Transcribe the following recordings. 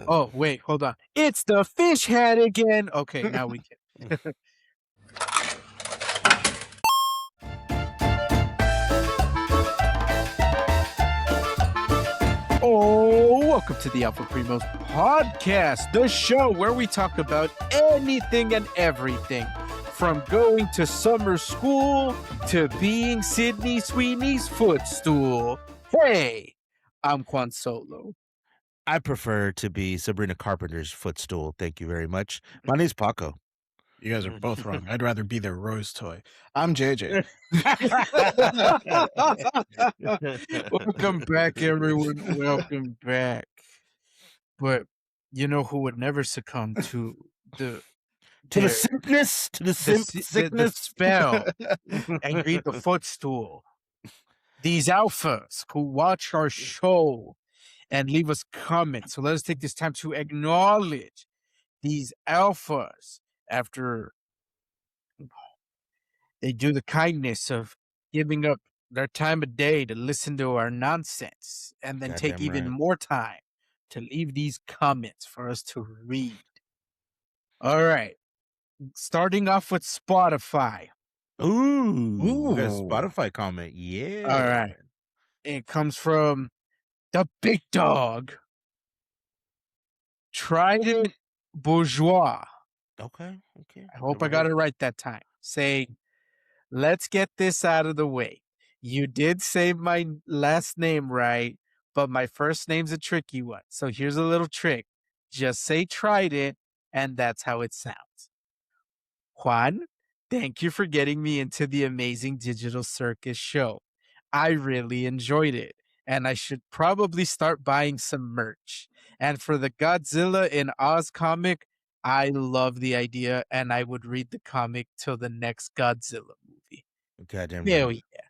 Oh, wait, hold on. It's the fish head again. Okay, now we can. Oh, welcome to the Alpha Primos podcast, the show where we talk about anything and everything, from going to summer school to being Sydney Sweeney's footstool. Hey, I'm Juan Solo. I prefer to be Sabrina Carpenter's footstool. Thank you very much. My name's Paco. You guys are both wrong. I'd rather be their rose toy. I'm JJ. Welcome back, everyone. Welcome back. But you know who would never succumb to the sickness, the sickness, spell and read the footstool? These alphas who watch our show and leave us comments. So let us take this time to acknowledge these alphas after they do the kindness of giving up their time of day to listen to our nonsense and then take even more time to leave these comments for us to read. All right. Starting off with Spotify. Ooh. A Spotify comment. Yeah. All right. It comes from the big dog. Trident Bourgeois. Okay. I hope I got it right that time. Saying, let's get this out of the way. You did say my last name right, but my first name's a tricky one. So here's a little trick. Just say Trident, and that's how it sounds. Juan, thank you for getting me into the amazing Digital Circus show. I really enjoyed it, and I should probably start buying some merch. And for the Godzilla in Oz comic, I love the idea, and I would read the comic till the next Godzilla movie. Goddamn Hell right. yeah.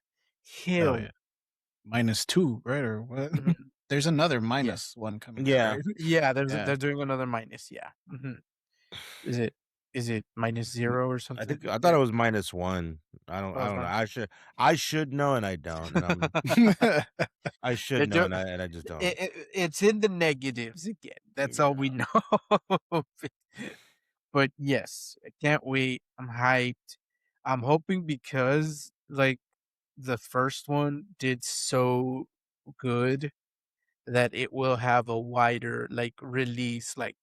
Hell yeah. -2, right? Or what? There's another minus one coming out, right? Yeah, they're doing another minus, yeah. Is it -0 or something? I thought it was -1. I don't know. I should know and I don't. I should know and I just don't. It's in the negatives again. That's all we know. But yes, I can't wait. I'm hyped. I'm hoping because like the first one did so good that it will have a wider like release like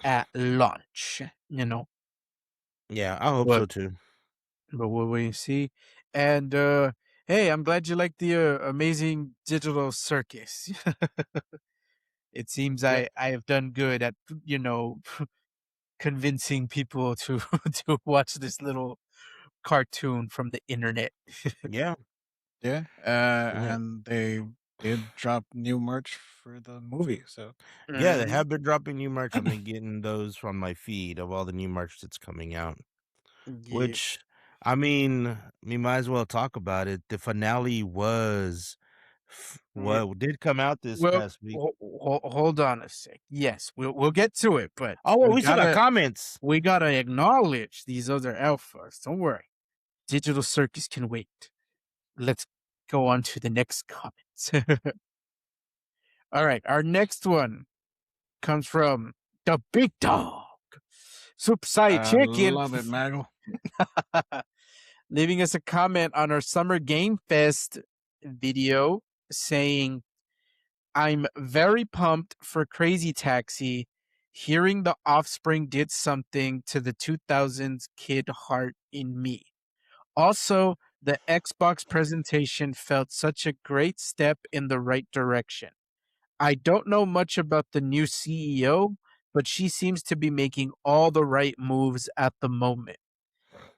at launch, you know. Yeah, I hope so too. But we'll wait and see. And hey, I'm glad you like the amazing Digital Circus. It seems I have done good at, you know, convincing people to to watch this little cartoon from the internet. Yeah. And they did drop new merch for the movie. So yeah, they have been dropping new merch. I've been getting those from my feed of all the new merch that's coming out. Yeah. Which, I mean, we might as well talk about it. The finale was did come out this past week. Hold on a sec. Yes, we'll get to it, but we still got comments. We gotta acknowledge these other alphas. Don't worry, Digital Circus can wait. Let's go on to the next comments. All right, our next one comes from the big dog, Soup Side Chicken. Love it, Maggle. Leaving us a comment on our Summer Game Fest video saying, I'm very pumped for Crazy Taxi. Hearing The Offspring did something to the 2000s kid heart in me. Also, the Xbox presentation felt such a great step in the right direction. I don't know much about the new CEO, but she seems to be making all the right moves at the moment.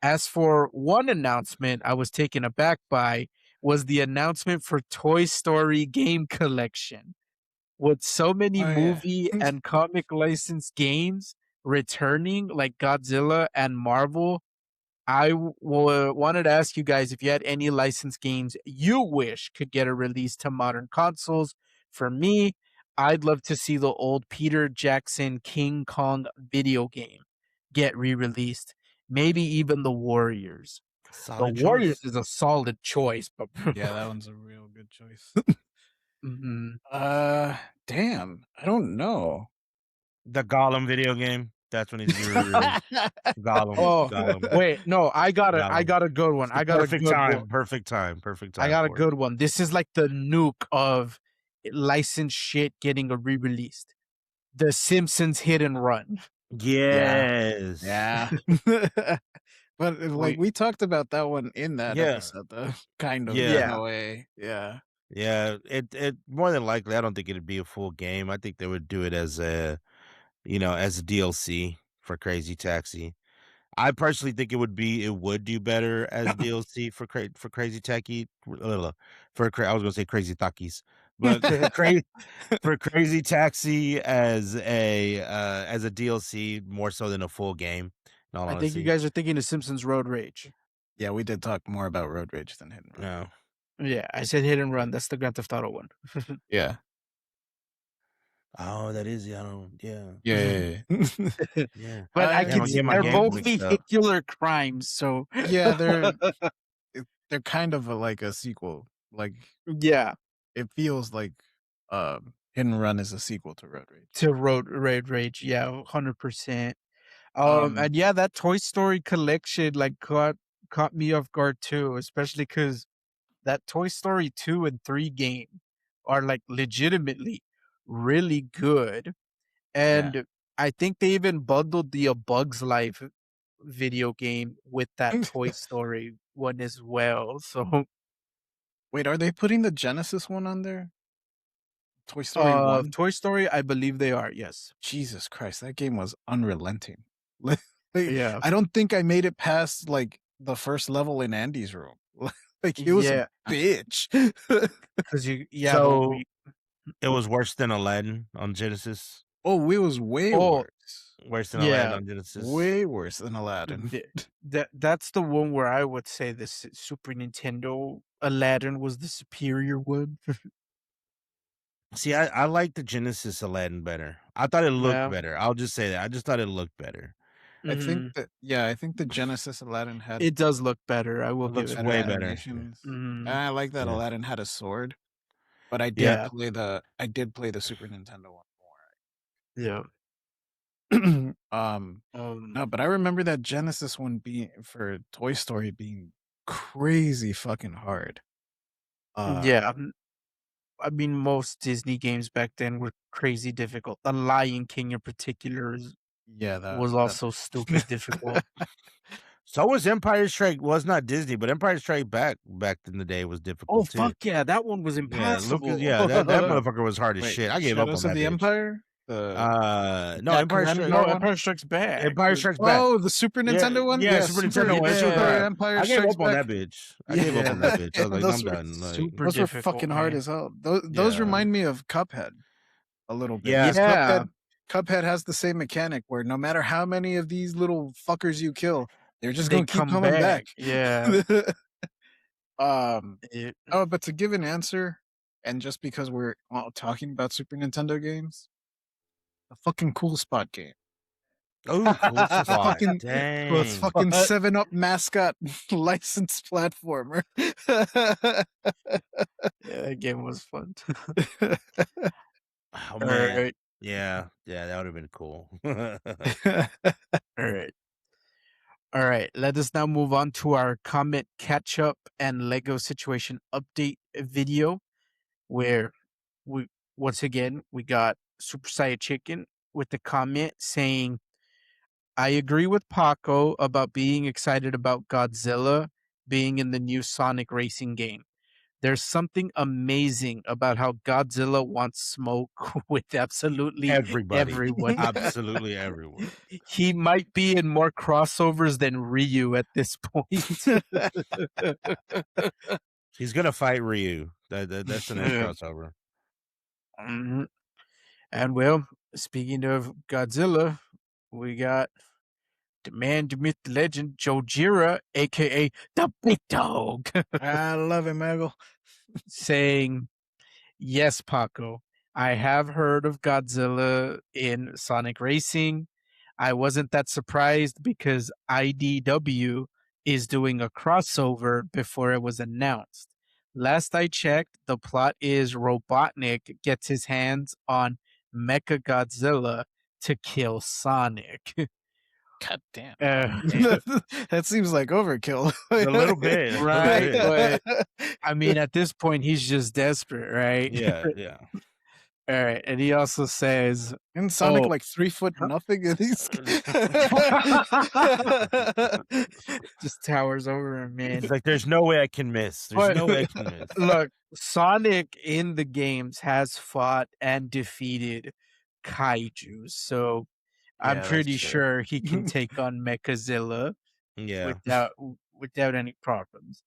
As for one announcement I was taken aback by was the announcement for Toy Story game collection. With so many movie and comic licensed games returning like Godzilla and Marvel, I wanted to ask you guys if you had any licensed games you wish could get a release to modern consoles. For me, I'd love to see the old Peter Jackson King Kong video game get re-released. Maybe even the Warriors. Warriors is a solid choice, but yeah, that one's a real good choice. Mm-hmm. Damn, I don't know. The Gollum video game. That's when he's gonna be released. Gollum, Oh, Gollum, wait, no, I Gollum. got a good one. It's the perfect time, perfect I time got a for it. good one. This is like the nuke of licensed shit getting a re-released. The Simpsons Hit and Run. Yeah. Yes. Yeah. But, like, We we talked about that one in that yeah, episode, though, kind of, in yeah, Yeah, a way. Yeah. yeah. It more than likely, I don't think it'd be a full game. I think they would do it as a, as a DLC for Crazy Taxi. I personally think it would do better as DLC for Crazy Taxi I was gonna say Crazy Takis, but for Crazy Taxi as a DLC more so than a full game, in all I think you honesty. guys are thinking of Simpsons Road Rage. Yeah, we did talk more about Road Rage than Hit and Run. No. Yeah, I said Hit and Run. That's the Grand Theft Auto one. Yeah. Oh, that is I don't yeah. Yeah. Yeah. But I Damn, can I I see get my they're games both mixed up. vehicular crimes, so Yeah, they're kind of like a sequel. Like, yeah, it feels like, Hit and Run is a sequel to Road Rage. to Road Rage, yeah, 100%. Um, And yeah, that Toy Story collection like caught me off guard too, especially because that Toy Story 2 and 3 game are like legitimately really good. yeah. And I think they even bundled the A Bug's Life video game with that Toy Story one as well. So Wait, are they putting the Genesis one on there? Toy Story 1? Toy Story, I believe they are, yes. Jesus Christ, that game was unrelenting. Like, Yeah. I don't think I made it past, like, the first level in Andy's room. Like, he was a Yeah, bitch. because the So we it was worse than Aladdin on Genesis? Oh, it was way oh, worse. Worse than Aladdin yeah. on Genesis? Way worse than Aladdin. The that's the one where I would say the Super Nintendo Aladdin was the superior one. See, I like the Genesis Aladdin better. I thought it looked Yeah. better. I'll just say that. I just thought it looked better. Mhm. I think the Genesis Aladdin had It does look better, I will It give looks it better way that. better. animations. And Mhm. I like that Yeah. Aladdin had a sword, but Yeah, I did play the Super Nintendo one yeah. more. Um, No, but I remember that Genesis one being for Toy Story being crazy fucking hard. Uh, yeah, I mean, most Disney games back then were crazy difficult. The Lion King in particular yeah, was that also stupid difficult. So was Empire Strike was not Disney, but Empire Strike back in the day was Oh, difficult too. fuck yeah, that one was Yeah, Lucas, impossible. yeah, that motherfucker was hard as Wait, shit. I gave up on Shadows of that the bitch. Empire? The No, Jack Karate No, one? Empire Strikes Back. Empire Strikes Back. Oh, the Super Yeah, Nintendo one? yeah, Yeah, Super Nintendo one. That shit was Super hard. Empire I gave Strikes up on Back. that bitch. I gave up Yeah, on that bitch. I was like, those I'm were done. Like, Super those were difficult, fucking hard man. as hell. Those yeah, remind me of Cuphead a little bit yeah. because Yeah, Cuphead has the same mechanic where no matter how many of these little fuckers you kill, they're just they gonna keep come coming back. back. Yeah. um, It oh, but to give an answer, and just because we're all talking about Super Nintendo games, the fucking Cool Spot game. Oh, cool The spot. fucking the Cool Dang. fucking Spot. 7-Up mascot licensed platformer. Yeah, that game was fun. Oh man. Alright, Yeah, yeah, that would have been cool. alright. Alright, let us now move on to our comment catch up and Lego situation update video where we once again we got Super Saiyan Chicken with the comment saying, I agree with Paco about being excited about Godzilla being in the new Sonic racing game. There's something amazing about how Godzilla wants smoke with absolutely Everybody. everyone. Absolutely everyone. He might be in more crossovers than Ryu at this point. He's gonna fight Ryu. That's the next Yeah. crossover. Mhm. And well, speaking of Godzilla, we got the man, the myth, the legend, Jojira, aka the Big Dog, I love it, Maggle. saying, yes, Paco, I have heard of Godzilla in Sonic Racing. I wasn't that surprised because IDW is doing a crossover before it was announced. Last I checked, the plot is Robotnik gets his hands on Mecha Godzilla to kill Sonic. God damn. Uh, That seems like overkill. A little bit, a little right, bit. but I mean, at this point, he's just desperate, right? Yeah, yeah. All right, and he also says, Isn't Sonic "Oh, like 3 foot nothing? And he's just towers over him, man." He's like, "There's no way I can miss. There's But no way I can miss." look, Sonic in the games has fought and defeated kaijus, so I'm Yeah, that's pretty true. sure he can take on Mechazilla Yeah. without any problems.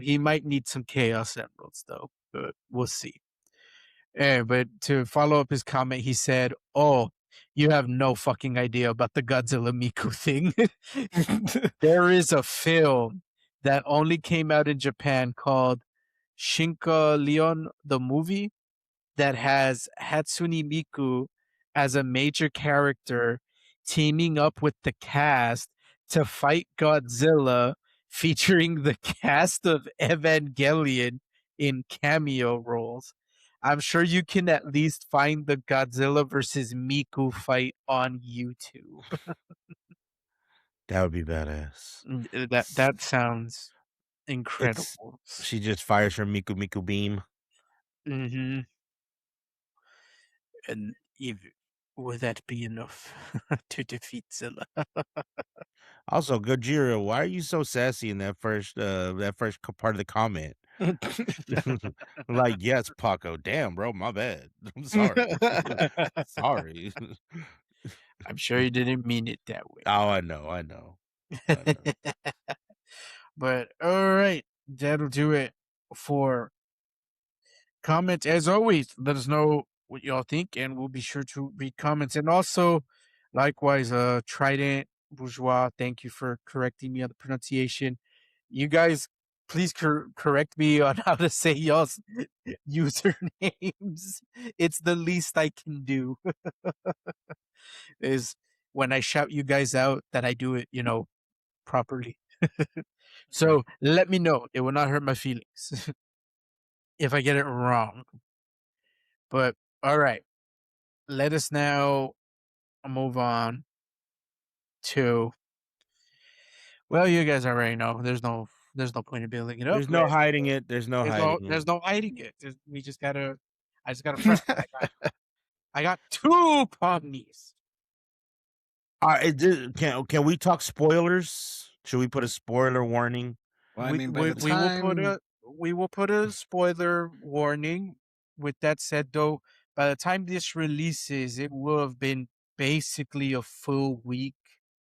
He might need some Chaos Emeralds though, but we'll see. But to follow up his comment, he said, "Oh, you have no fucking idea about the Godzilla Miku thing. There is a film that only came out in Japan called Shinka Leon the movie that has Hatsune Miku as a major character teaming up with the cast to fight Godzilla, featuring the cast of Evangelion in cameo roles. I'm sure you can at least find the Godzilla versus Miku fight on YouTube." That would be badass. That sounds It's incredible. she just fires her Miku Miku beam. Mhm. And if would that be enough to defeat Zilla? Also, Gojira, why are you so sassy in that first part of the comment? Like, yes, Paco. Damn, bro, my bad. I'm sorry. Sorry. I'm sure you didn't mean it that way. Oh, I know, I know. I know. But all right, that'll do it for comments. As always, let us know what y'all think, and we'll be sure to read comments. And also, likewise, Trident Bourgeois, thank you for correcting me on the pronunciation. You guys, please correct me on how to say y'all's usernames. It's the least I can do. Is when I shout you guys out that I do it, properly. So let me know. It will not hurt my feelings if I get it wrong. But all right, let us now move on to. Well, you guys already know. There's no point in building it up. There's no hiding it. There's no hiding There's it. no hiding it. I just gotta press it. I got two pomnies. Can we talk spoilers? Should we put a spoiler warning? Well, I We, mean, by we the we will put time a we will put a spoiler warning. With that said, though, by the time this releases, it will have been basically a full week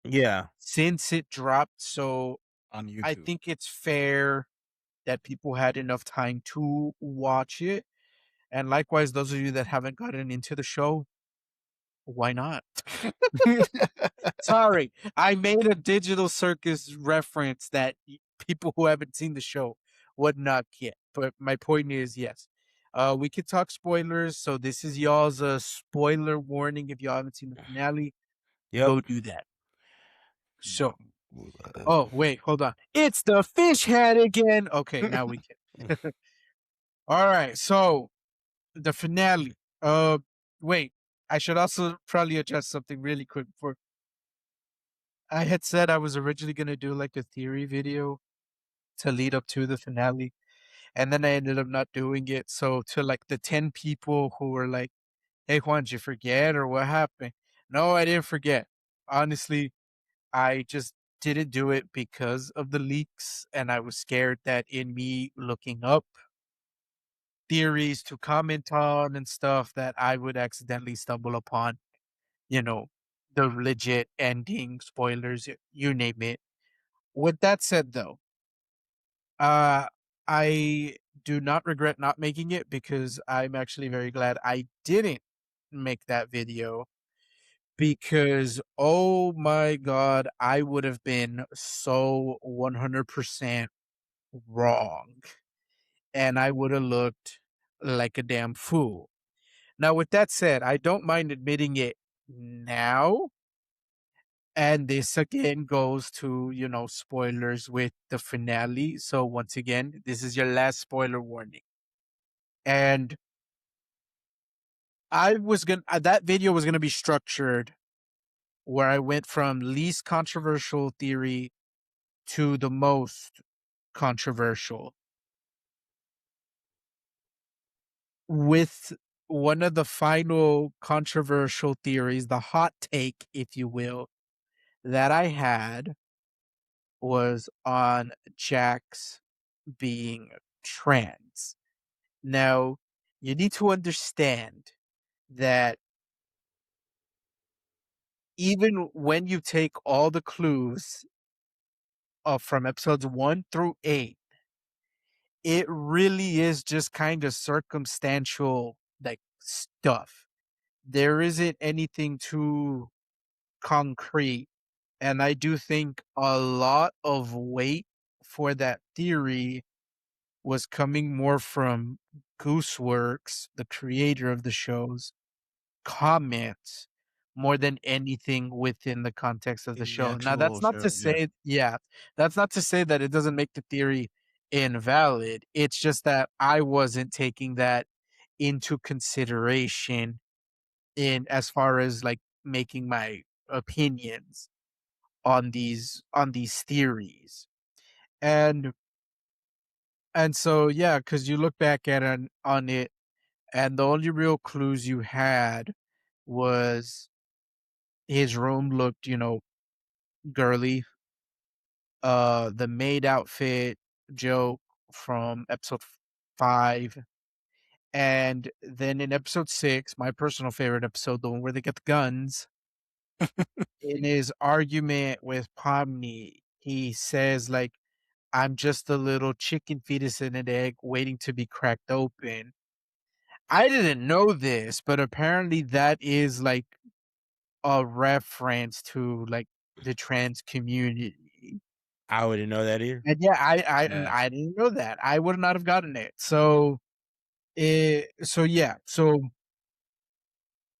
Yeah. since it dropped. So on I YouTube, think it's fair that people had enough time to watch it. And likewise, those of you that haven't gotten into the show, why not? Sorry, I made a digital circus reference that people who haven't seen the show would not get. But my point is, yes, we could talk spoilers. So this is y'all's spoiler warning. If y'all haven't seen the finale, Yep. go do that. So, oh wait, hold on. It's the fish head again. Okay, now we can. All right, so the finale. Wait, I should also probably address something really quick before. I had said I was originally gonna do like a theory video to lead up to the finale, and then I ended up not doing it. So to like the 10 people who were like, "Hey Juan, did you forget or what happened?" No, I didn't forget. Honestly, I just didn't do it because of the leaks, and I was scared that in me looking up theories to comment on and stuff that I would accidentally stumble upon, you know, the legit ending, spoilers, you name it. With that said, though, uh, I do not regret not making it because I'm actually very glad I didn't make that video because oh my god, I would have been so 100% wrong and I would have looked like a damn fool. Now, with that said, I don't mind admitting it now. And this again goes to, spoilers with the finale. So, once again, this is your last spoiler warning. And that video was going to be structured where I went from least controversial theory to the most controversial with one of the final controversial theories, the hot take, if you will, that I had was on Jax being trans. Now, you need to understand that even when you take all the clues from episodes 1 through 8, it really is just kind of circumstantial like stuff. There isn't anything too concrete. And I do think a lot of weight for that theory was coming more from Gooseworks, the creator of the shows, comments more than anything within the context of the in the show. Now, actual that's not show. to Yeah. say, yeah, that's not to say that it doesn't make the theory invalid. It's just that I wasn't taking that into consideration in as far as like making my opinions on these theories. And so yeah, because you look back at on it, and the only real clues you had was his room looked, girly. The maid outfit joke from episode 5, and then in episode 6, my personal favorite episode, the one where they get the guns, in his argument with Pomni, he says, like, "I'm just a little chicken fetus in an egg waiting to be cracked open." I didn't know this, but apparently that is, like, a reference to, like, the trans community. I wouldn't know that either. And yeah, Yeah. I didn't know that. I would not have gotten it. So yeah,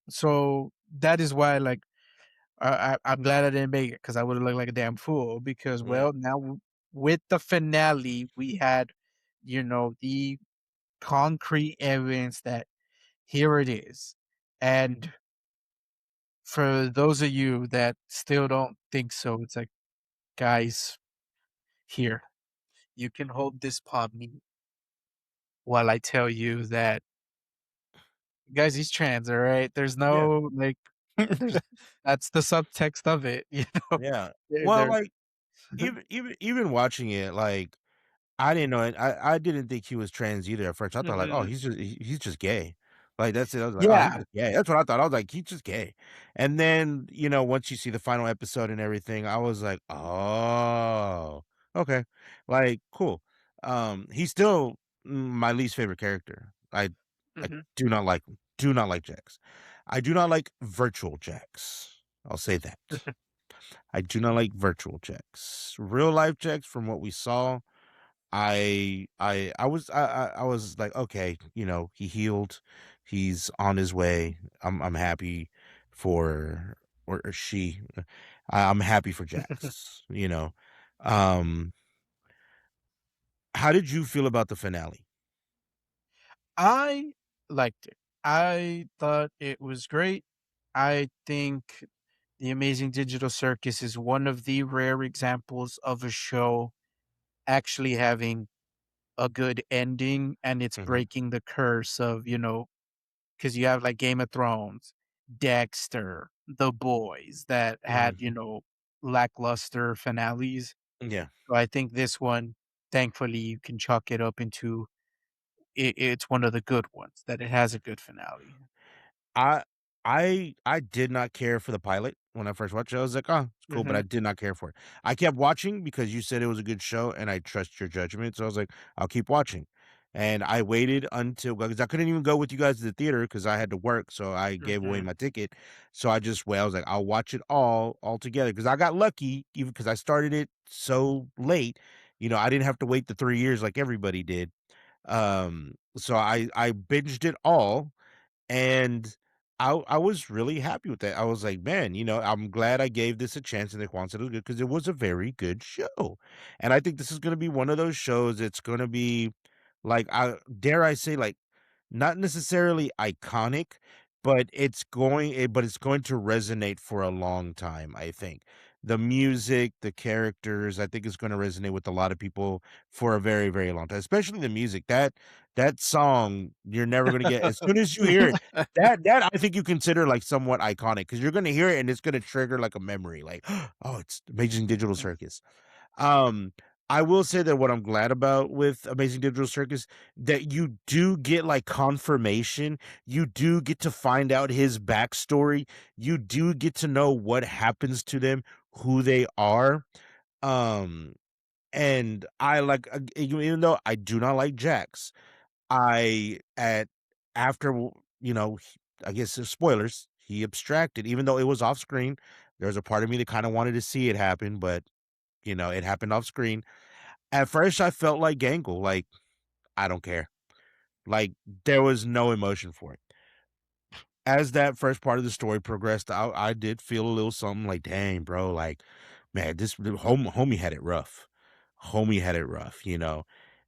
so that is why, like, I'm glad I didn't make it because I would've looked like a damn fool because, Yeah. well, now with the finale, we had, the concrete evidence that here it is. And for those of you that still don't think so, it's like, guys, here, you can hold this Pomni while I tell you that, guys, he's trans, all right? There's Yeah. no, like, there's that's the subtext of it, Yeah. There Well, there like, even watching it, like, I didn't know it. I didn't think he was trans either at first. I thought like, "Oh, Mhm. he's just gay." Like, that's it. I was like, "Oh, he's Yeah. just gay." That's what I thought. I was like, "He's just gay." And then, once you see the final episode and everything, I was like, "Oh, okay." Like, cool. He's still my least favorite character. I Mhm. do not like him. Do not like Jax. I do not like virtual Jax. I'll say that. I do not like virtual Jax. Real life Jax, from what we saw, I was like, okay, he healed, he's on his way. I'm happy for, or she. I'm happy for Jax. Um, how did you feel about the finale? I liked it. I thought it was great. I think The Amazing Digital Circus is one of the rare examples of a show actually having a good ending, and it's Hmm. breaking the curse of, because you have like Game of Thrones, Dexter, The Boys that had, Hmm. lackluster finales. Yeah. So I think this one, thankfully, you can chalk it up into it's one of the good ones, that it has a good finale. I I did not care for the pilot when I first watched it. I was like, "Oh, it's cool," but I Mhm, did not care for it. I kept watching because you said it was a good show, and I trust your judgment, so I was like, "I'll keep watching." And I waited until, because I couldn't even go with you guys to the theater because I had to work, so I gave away mhm, my ticket. So I just I was like, "I'll watch it all together," because I got lucky, even because I started it so late. I didn't have to wait the 3 years like everybody did. So I binged it all, and I was really happy with that. I was like, "Man, I'm glad I gave this a chance," and Quan said it was good because it was a very good show. And I think this is gonna be one of those shows. It's gonna be, like, dare I say, like, not necessarily iconic, but it's going to resonate for a long time, I think. The music, the characters, I think it's gonna resonate with a lot of people for a very, very long time, especially the music. That song, you're never gonna get as soon as you hear it, that I think you consider, like, somewhat iconic because 'cause you're gonna hear it and it's gonna trigger, like, a memory, like, "Oh, it's Amazing Digital Circus." Um, I will say that what I'm glad about with Amazing Digital Circus, that you do get, like, confirmation, you do get to find out his backstory, you do get to know what happens to them, who they are, um, and I like, even though I do not like Jax, I at after I guess spoilers, he abstracted, even though it was off screen, there's a part of me that kinda wanted to see it happen, but, it happened off screen. At first, I felt like Gangle, like, I don't care. Like, there was no emotion for it. As that first part of the story progressed, I did feel a little something like, "Dang, bro, like, man, this the homie had it rough. Homie had it rough," you know?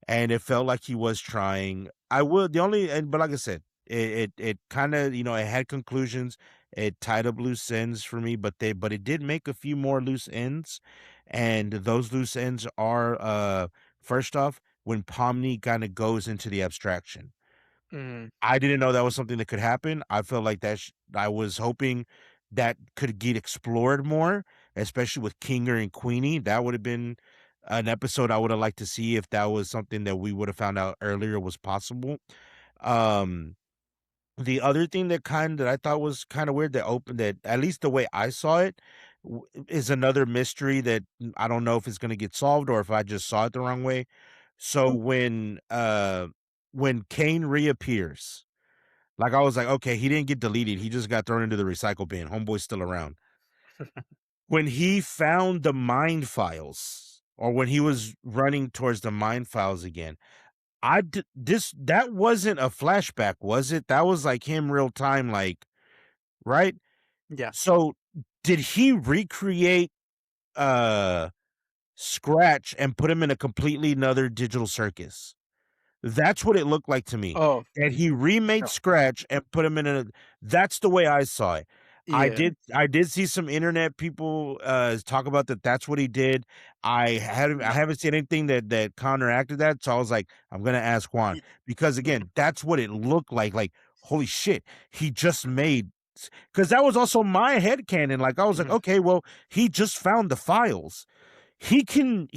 And it felt like he was trying. I would the only and but like I said, it kinda, it had conclusions, it tied up loose ends for me, but it did make a few more loose ends, and those loose ends are, first off, when Pomni kinda goes into the abstraction. Mhm. I didn't know that was something that could happen. I felt like I was hoping that could get explored more, especially with Kinger and Queenie. That would have been an episode I would have liked to see if that was something that we would have found out earlier was possible. Um, the other thing that I thought was kind of weird, that at least the way I saw it is another mystery that I don't know if it's going to get solved or if I just saw it the wrong way. So when Kane reappears, like, I was like, "Okay, he didn't get deleted, he just got thrown into the recycle bin, homeboy's still around." When he found the mind files, or when he was running towards the mind files again, that wasn't a flashback, was it? That was, like, him real time, like, right? Yeah. So, did he recreate, uh, Scratch and put him in a completely another digital circus? That's what it looked like to me, Oh, and he remade no. Scratch and put him in a that's the way I saw it. Yeah. I did see some internet people, talk about that's what he did. I No. haven't seen anything that counteracted that, so I was like, "I'm gonna ask Juan," Y because, again, that's what it looked like, "Holy shit, he just made," because that was also my headcanon, like, I was like, Mhm. "Okay, well, he just found the files." He can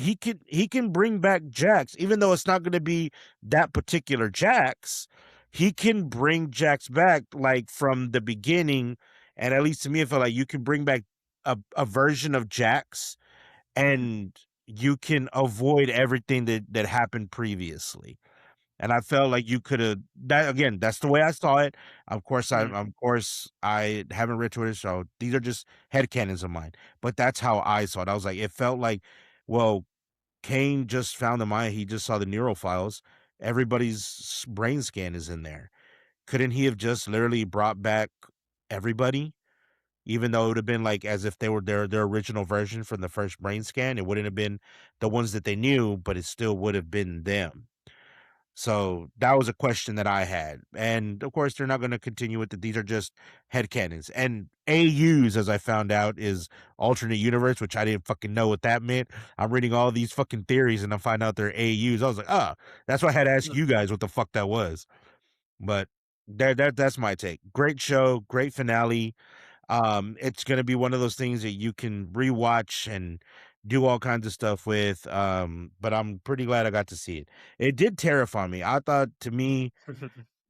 bring back Jax, even though it's not gonna be that particular Jax. He can bring Jax back, like, from the beginning, and at least to me, it felt like you can bring back a version of Jax, and you can avoid everything that happened previously. And I felt like you coulda that again, that's the way I saw it. Mhm. Of course, I haven't read Twitter, so these are just headcanons of mine, but that's how I saw it. I was like, it felt like, well, Kane just found the mind, he just saw the neural files. Everybody's brain scan is in there. Couldn't he have just literally brought back everybody? Even though it would have been like as if they were their original version from the first brain scan, it wouldn't have been the ones that they knew, but it still would have been them. So that was a question that I had. And of course, they're not going to continue with it. These are just headcanons. And AUs, as I found out, is alternate universe, which I didn't fucking know what that meant. I'm reading all these fucking theories and I find out they're AUs. I was like, that's why I had to ask Mm. you guys what the fuck that was. But that's my take. Great show, great finale. It's gonna be one of those things that you can rewatch and do all kinds of stuff with. But I'm pretty glad I got to see it. It did terrify me. I thought to me,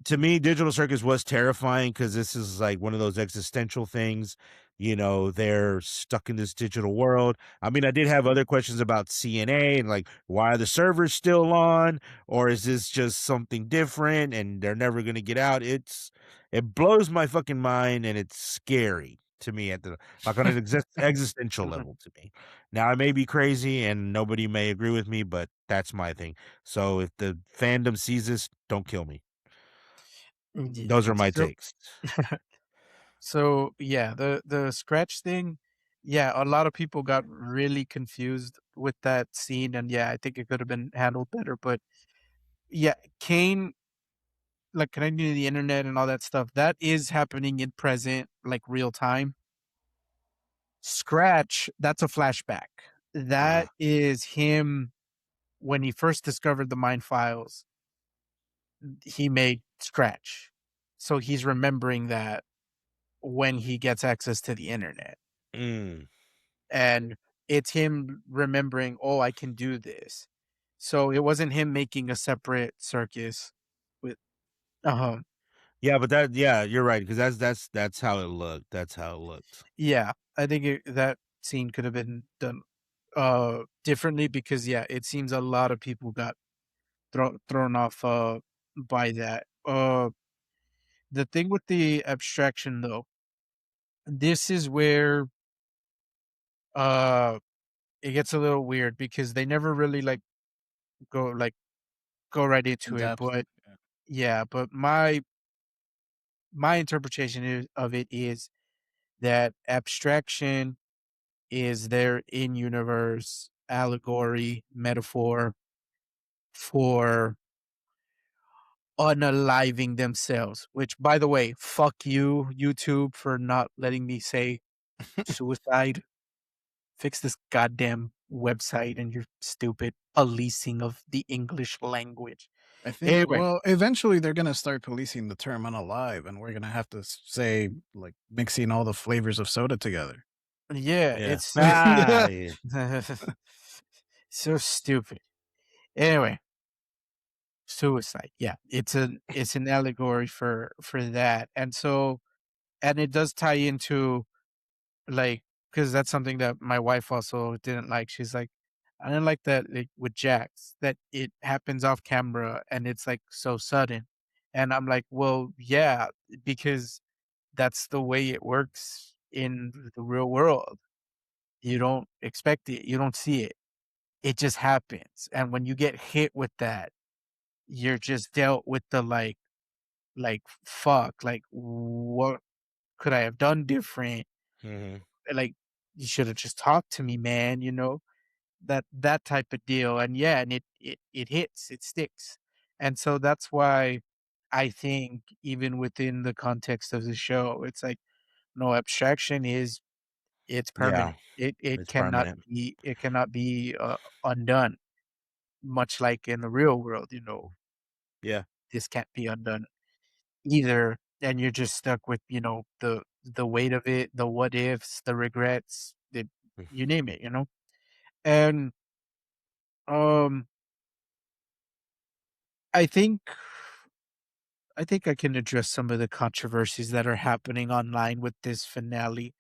Digital Circus was terrifying because this is like one of those existential things. They're stuck in this digital world. I mean, I did have other questions about CNA and like, why are the servers still on? Or is this just something different and they're never going to get out? It blows my fucking mind and it's scary to me at the like on an existential level to me. Now, I may be crazy and nobody may agree with me, but that's my thing. So if the fandom sees this, don't kill me. Yeah. Those are my So takes. so, yeah, the scratch thing, yeah, a lot of people got really confused with that scene, and, yeah, I think it could have been handled better, but, yeah, Kane like connecting to the internet and all that stuff, that is happening in present, like real time. Scratch, that's a flashback. That Ah, is him when he first discovered the mind files. He made Scratch, so he's remembering that when he gets access to the internet, mm. and it's him remembering, oh, I can do this. So it wasn't him making a separate circus with. Uh-huh. Yeah, but yeah, you're right, because that's how it looked. That's how it looked. Yeah, I think that scene could have been done differently, because yeah, it seems a lot of people got thrown off by that. The thing with the abstraction though, this is where uh it gets a little weird, because they never really go like go right In into it. depth. But Yeah. yeah, but my interpretation of it is that abstraction is their in universe allegory metaphor for unaliving themselves. Which, by the way, fuck you, YouTube, for not letting me say suicide. Fix this goddamn website and your stupid policing of the English language. I think, Anyway, well, eventually they're gonna start policing the term unalive, and we're gonna have to say, like, mixing all the flavors of soda together. yeah, Yeah. it's Ah, yeah. so stupid. Anyway, suicide. Yeah, it's an allegory for that, and so and it does tie into like, because that's something that my wife also didn't like. She's like, I didn't like that, like, with Jax, that it happens off camera and it's like so sudden, and I'm like, well, yeah, because that's the way it works in the real world. You don't expect it. You don't see it. It just happens. And when you get hit with that, you're just dealt with the fuck, like what could I have done different? Mhm. Like you should have just talked to me, man, you know? That type of deal. And yeah, and it hits, it sticks. And so that's why I think even within the context of the show, it's like no, abstraction is it's Yeah, permanent. It it's cannot permanent. be undone, much like in the real world, Yeah. this can't be undone either, and you're just stuck with, the weight of it, the what ifs, the regrets, you name it, And, um, I think I can address some of the controversies that are happening online with this finale.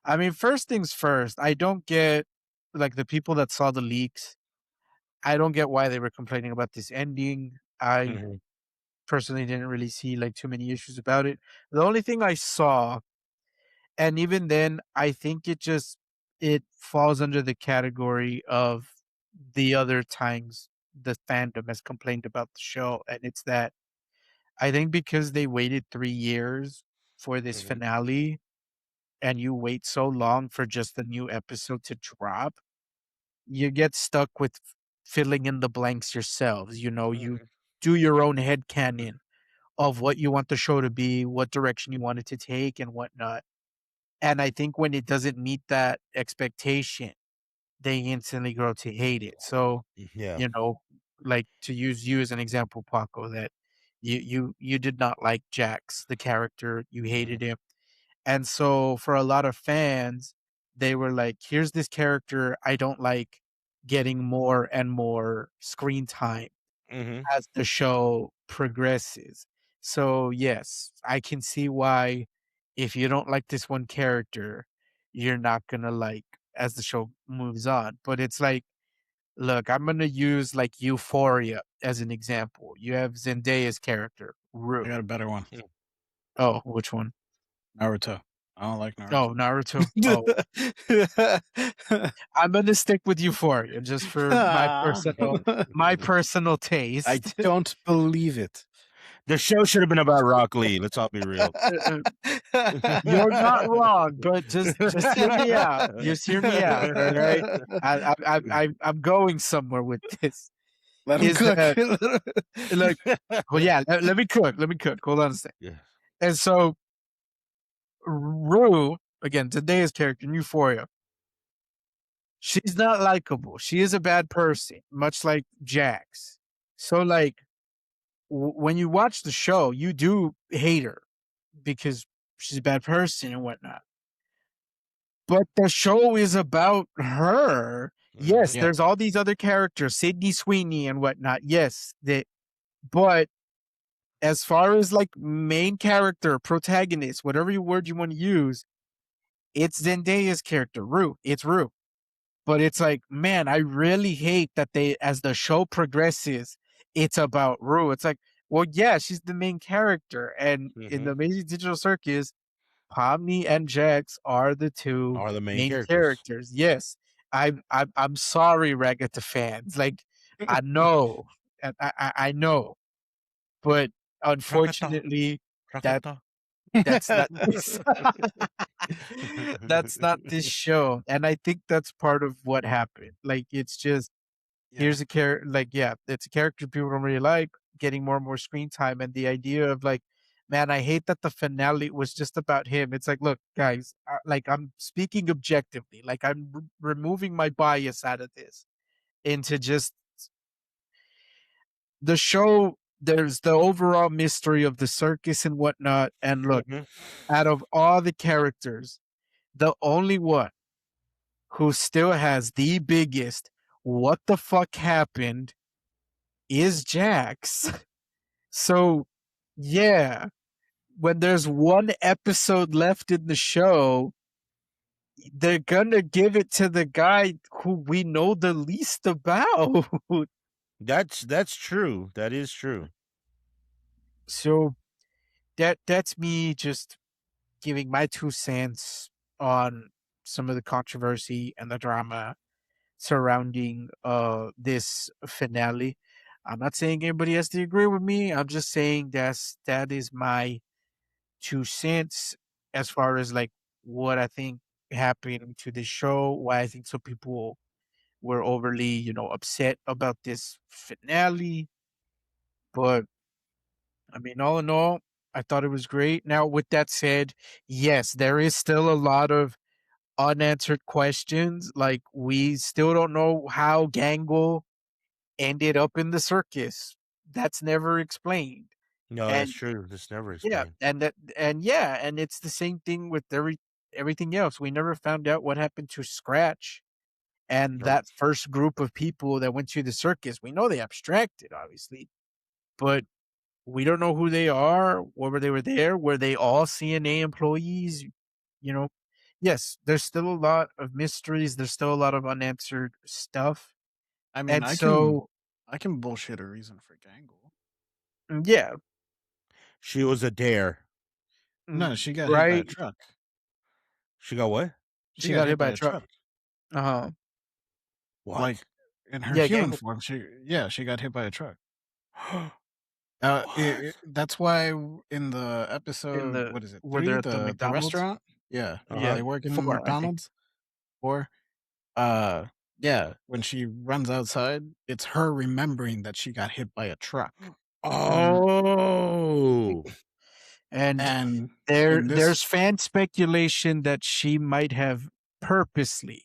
I mean, first things first, I don't get like, the people that saw the leaks, I don't get why they were complaining about this ending. I Mhm. personally didn't really see like too many issues about it. The only thing I saw, and even then, I think it falls under the category of the other times the fandom has complained about the show, and it's that I think because they waited 3 years for this Mhm. finale, and you wait so long for just a new episode to drop, you get stuck with filling in the blanks yourselves. You Mhm. do your own headcanon of what you want the show to be, what direction you want it to take, and whatnot. And I think when it doesn't meet that expectation, they instantly grow to hate it. So, Yeah. you know, like to use you as an example, Paco, that you did not like Jax, the character, you Mhm. hated him. And so for a lot of fans, they were like, here's this character I don't like getting more and more screen time Mhm. as the show progresses. So, yes, I can see why if you don't like this one character, you're not gonna like as the show moves on. But it's like, look, I'm gonna use like Euphoria as an example. You have Zendaya's character, I Rue. got a better one. Oh, which one? Naruto. I don't like Oh, Naruto. Naruto. Oh, I'm gonna stick with Euphoria just for my personal I taste. don't believe it. The show should have been about Rock Lee, let's all be real. Uh, You're not wrong, but just hear me out. Just hear me out, all right? I'm going somewhere with this. Let him is cook. that like, well, yeah, let me cook. Let me cook. Hold on a sec. Yeah. And so Rue, again, today's character in Euphoria, she's not likable. She is a bad person, much like Jax. So like when you watch the show, you do hate her because she's a bad person and whatnot. But the show is about her. Yes, Mhm. Yeah. there's all these other characters, Sydney Sweeney and whatnot. Yes, but as far as like main character, protagonist, whatever word you want to use, it's Zendaya's character, Rue. It's Rue. But it's like, man, I really hate that they, as the show progresses, it's about Rue. It's like, well, yeah, she's the main character, and in the Mhm. Amazing Digital Circus, Pomni and Jax are the two Are the main main characters. characters. Yes, I'm sorry, Regatta fans. Like, I know, I know, but Rakata, unfortunately, that rakata. that's not this. That's not this show, and I think that's part of what happened. Like, it's just Yeah. here's a character. Like, yeah, it's a character people don't really like, getting more and more screen time, and the idea of like, man, I hate that the finale was just about him. It's like, look, guys, like I'm speaking objectively. Like I'm removing my bias out of this into just the show. There's the overall mystery of the circus and whatnot. And look, Mhm. out of all the characters, the only one who still has the biggest what the fuck happened is Jax. So, yeah, when there's one episode left in the show, they're gonna give it to the guy who we know the least about. That's true. That is true. So that's me just giving my 2 cents on some of the controversy and the drama surrounding this finale. I'm not saying everybody has to agree with me. I'm just saying that is my 2 cents as far as like what I think happened to this show, why I think some people were overly, upset about this finale. But I mean, all in all, I thought it was great. Now, with that said, yes, there is still a lot of unanswered questions. Like we still don't know how Gangle ended up in the circus. That's never explained. No, that's And true. That's never yeah, explained. and it's the same thing with everything else. We never found out what happened to Scratch and Nope. that first group of people that went to the circus. We know they abstracted, obviously, but we don't know who they are, whether they were there, were they all CNA employees? You know, yes, there's still a lot of mysteries. There's still a lot of unanswered stuff, I mean, and so I can bullshit a reason for Gangle. yeah, She was a dare. No, she got hit by a right. truck. She got what? She She got got hit hit by by a a truck. truck. Uh huh. Like What? in her Yeah, human Gangle form, she got hit by a truck. What? That's why in the in episode, the what is it, were there 3, at the the McDonald's. restaurant? Yeah, Uh-huh. Yeah, they work in 4, I think. McDonald's. 4, uh, yeah, when she runs outside, it's her remembering that she got hit by a truck. Mhm. Oh. And And in this there's fan speculation that she might have purposely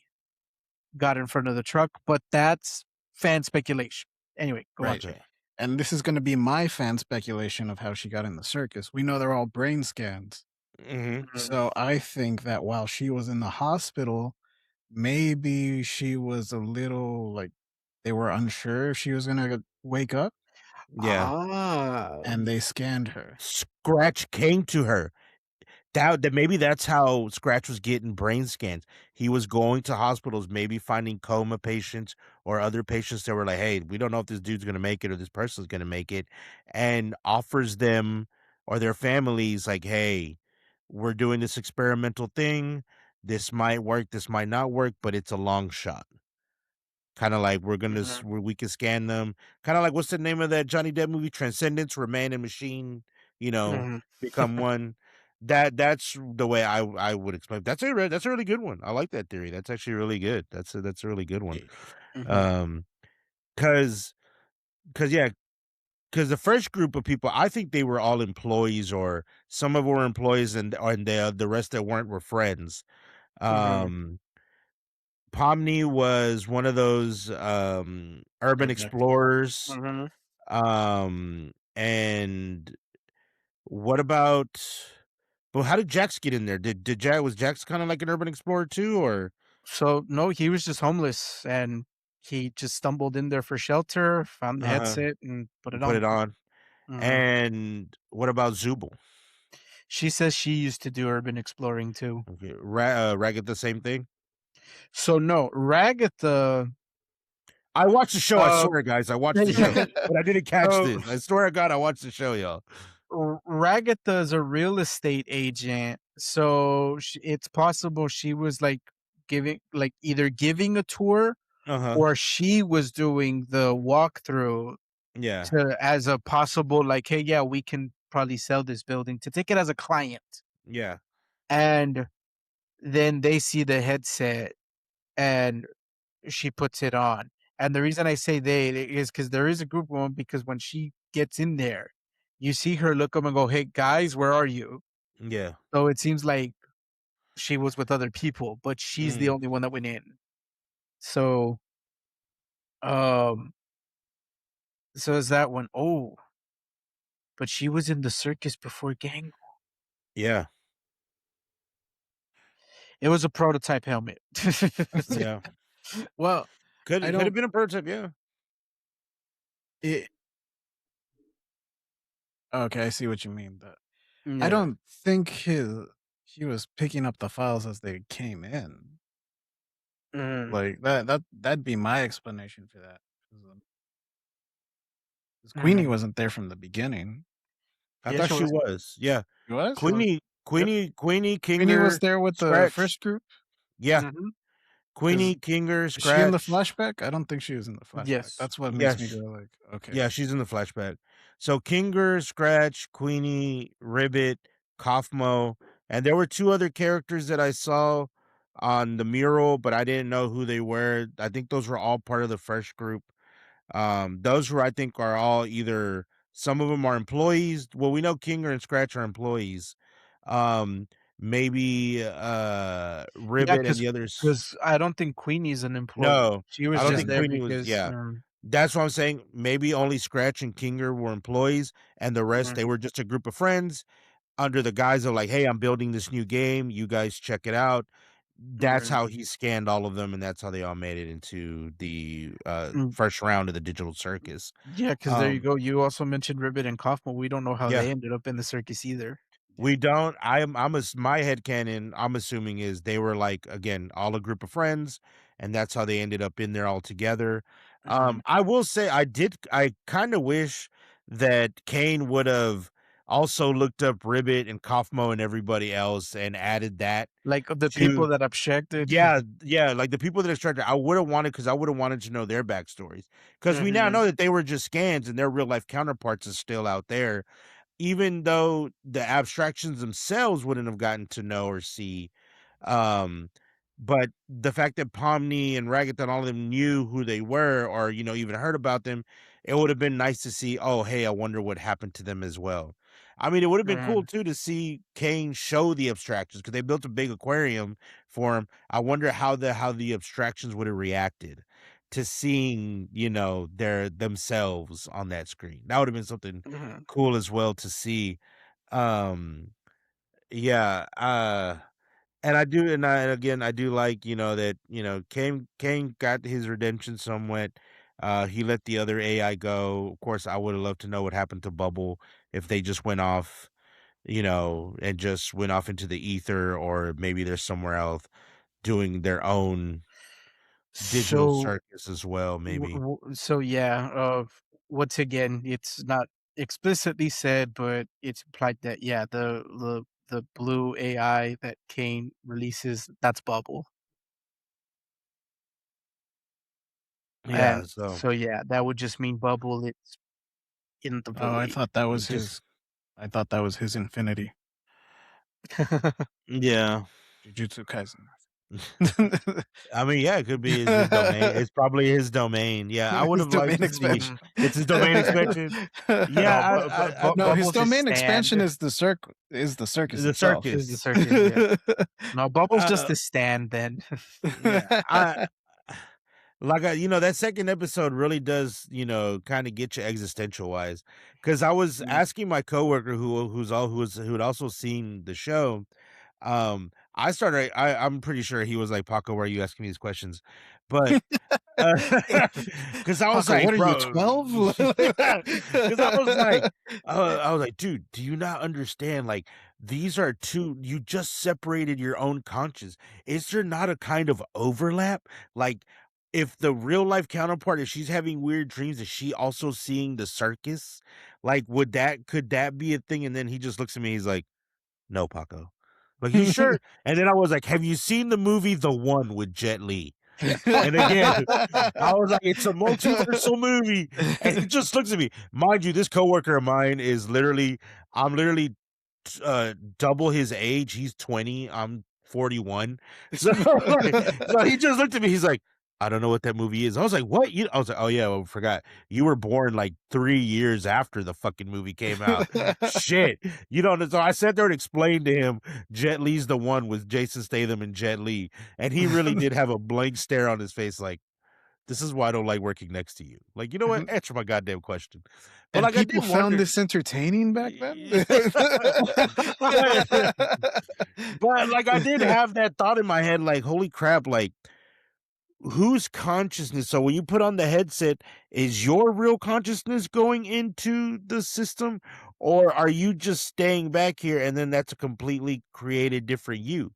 got in front of the truck, but that's fan speculation. Anyway, go on. right, Okay. and this is gonna be my fan speculation of how she got in the circus. We know they're all brain scans. Mhm. Mhm. So I think that while she was in the hospital, maybe she was a little like they were unsure if she was gonna wake up Yeah. Ah. and they scanned her. Scratch came to her. That maybe that's how Scratch was getting brain scans. He was going to hospitals, maybe finding coma patients or other patients that were like, "Hey, we don't know if this dude's gonna make it or this person's gonna make it," and offers them or their families like, "Hey, we're doing this experimental thing. This might work. This might not work, but it's a long shot." Kinda like we're gonna Mhm, where we can scan them. Kinda like what's the name of that Johnny Depp movie? Transcendence, where man and machine, mhm. become one. That's the way I would explain. That's a really good one. I like that theory. That's actually really good. That's a really good one. Mhm. Um, because 'cause yeah, 'cause the first group of people, I think they were all employees, or some of them were employees, and the rest that weren't were friends. Mhm. Um, Pomni was one of those, urban Okay. explorers. Mhm. And what about well, how did Jax get in there? Did Jack was Jax kinda like an urban explorer too, or So, no, he was just homeless, and he just stumbled in there for shelter, found the Uh-huh, headset, and put it put on. it on? Mhm. And what about Zubul? She says she used to do urban exploring too. Okay, Ragged the same thing? So, no, Ragatha, I watched the show, I uh swear, guys, I watched the show, but I didn't catch so this. I swear to God I watched the show, y'all. Ragatha is a real estate agent, so it's possible she was like either giving a tour Uh-huh, or she was doing the walkthrough yeah, to as a possible like, hey, yeah, we can probably sell this building to take it as a client. yeah, And then they see the headset and she puts it on. And the reason I say they is because there is a group one because when she gets in there, you see her look up and go, "Hey guys, where are you?" yeah, So it seems like she was with other people, but she's the mm, only one that went in. So, um, so is that one. Oh, but she was in the circus before gang. yeah, It was a prototype helmet. yeah. Well, I Could have don't been a prototype, yeah. it okay, I see what you mean, but I Yeah. don't think he was picking up the files as they came in. Mhm, Like, that'd be my explanation for that. 'Cause Queenie mhm. wasn't there from the beginning. I Yeah, thought she she was. was, yeah. She was? She was. Yep. Queenie, Queenie was Kinger, there with the Scratch. first group? Yeah, Mhm. Queenie, 'Cause Kinger, is she in the Scratch. flashback? I don't think she was in the flashback. Yes. That's what makes me Yes, go like, "Okay." yeah, she's in the flashback. So Kinger, Scratch, Queenie, Ribbit, Kaufmo, and there were 2 other characters that I saw on the mural, but I didn't know who they were. I think those were all part of the fresh group. Those who I think are all either some of them are employees. Well, we know Kinger and Scratch are employees. Um, maybe Yeah, Ribbit and because the others. because I don't think Queenie's an employee. No, She I was don't just think Yeah. there Queenie was. because, Yeah, that's what I'm saying. Maybe only Scratch and Kinger were employees, and the rest they mhm, were just a group of friends under the guise of like, "Hey, I'm building this new game. You guys check it out." That's mhm, how he scanned all of them, and that's how they all made it into the mm, first round of the digital circus. yeah, because there you Um, go. You also mentioned Ribbit and Kaufman. We don't know how yeah, they ended up in the circus either. Yeah. we don't. My headcanon, I'm assuming is they were like again all a group of friends, and that's how they ended up in there all together. Mhm. I will say I kind of wish that Kane would have also looked up Ribbit and Kaufmo and everybody else and added that Like, the to people that objected. yeah, yeah, like the people that extracted, I would have wanted because I would have wanted to know their backstories because we now Mhm, know that they were just scans and their real life counterparts is still out there, even though the abstractions themselves wouldn't have gotten to know or see. Um, but the fact that Pomni and Ragathon, all of them knew who they were or, even heard about them, it would have been nice to see, oh, hey, I wonder what happened to them as well. I mean, it would have been cool mhm, too to see Kane show the abstractions because they built a big aquarium for him. I wonder how the abstractions would have reacted to seeing, their themselves on that screen. That would have been something mhm. cool as well to see. Um, yeah, and I do, and again, I do like that Kane got his redemption somewhat. He let the other AI go. Of course, I would have loved to know what happened to Bubble if they just went off, and just went off into the ether, or maybe they're somewhere else doing their own digital So circus as well. Maybe. so yeah, once again, it's not explicitly said, but it's implied that yeah, the blue AI that Kane releases, that's Bubble. Yeah. And So so yeah, that would just mean Bubble it's in the Oh, void. just I thought that was his infinity. yeah. Jujutsu Kaisen. I mean, yeah, it could be his domain. It's probably his domain. Yeah, I would His have liked domain to see Mhm. expansion. it's his domain expansion. Yeah, No, No, his Bubbles is domain expansion stand. is the circus the itself. Is the circus. circus, yeah. No, Bubbles just Uh, a stand then. yeah, that second episode really does, kind of get you existential wise. Because I was Mm. asking my coworker who had also seen the show. I'm pretty sure he was like, Paco, why are you asking me these questions? But because I was Paco, like, what are you, bro, 12? yeah, because I was like, dude, do you not understand? Like, these are two, you just separated your own conscious. Is there not a kind of overlap? Like, if the real life counterpart, if she's having weird dreams, is she also seeing the circus? Like, could that be a thing? And then he just looks at me, he's like, no, Paco. Like, you sure? And then I was like, have you seen the movie The One with Jet Li? And again, I was like, it's a multiversal movie. And he just looks at me. Mind you, this coworker of mine I'm literally double his age. He's 20. I'm 41. So, so he just looked at me. He's like, I don't know what that movie is. I was like, what? I was like, oh yeah, well, I forgot. You were born like 3 years after the fucking movie came out. Shit. So I sat there and explained to him Jet Li's The One with Jason Statham and Jet Li. And he really did have a blank stare on his face, like, this is why I don't like working next to you. Like, you know what? Answer my goddamn question. But And like, I people did found wonder. this entertaining back then? But like, I did have that thought in my head, like, holy crap, like, whose consciousness? So when you put on the headset, is your real consciousness going into the system, or are you just staying back here and then that's a completely created different you?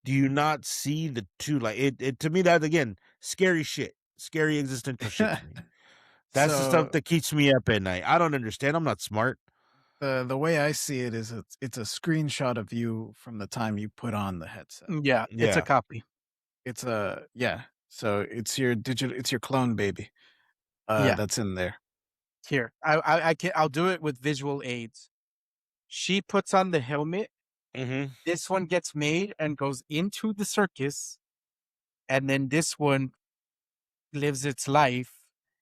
Do you not see the two? Like, it to me, that again, scary shit, scary existential shit to me. That's the stuff So that keeps me up at night. I don't understand. I'm not smart. the way I see it is it's a screenshot of you from the time you put on the headset. Yeah, it's a Yeah. copy. It's a yeah. So it's your clone baby. Yeah. That's in there. Here, I'll do it with visual aids. She puts on the helmet. Mm-hmm. This one gets made and goes into the circus, and then this one lives its life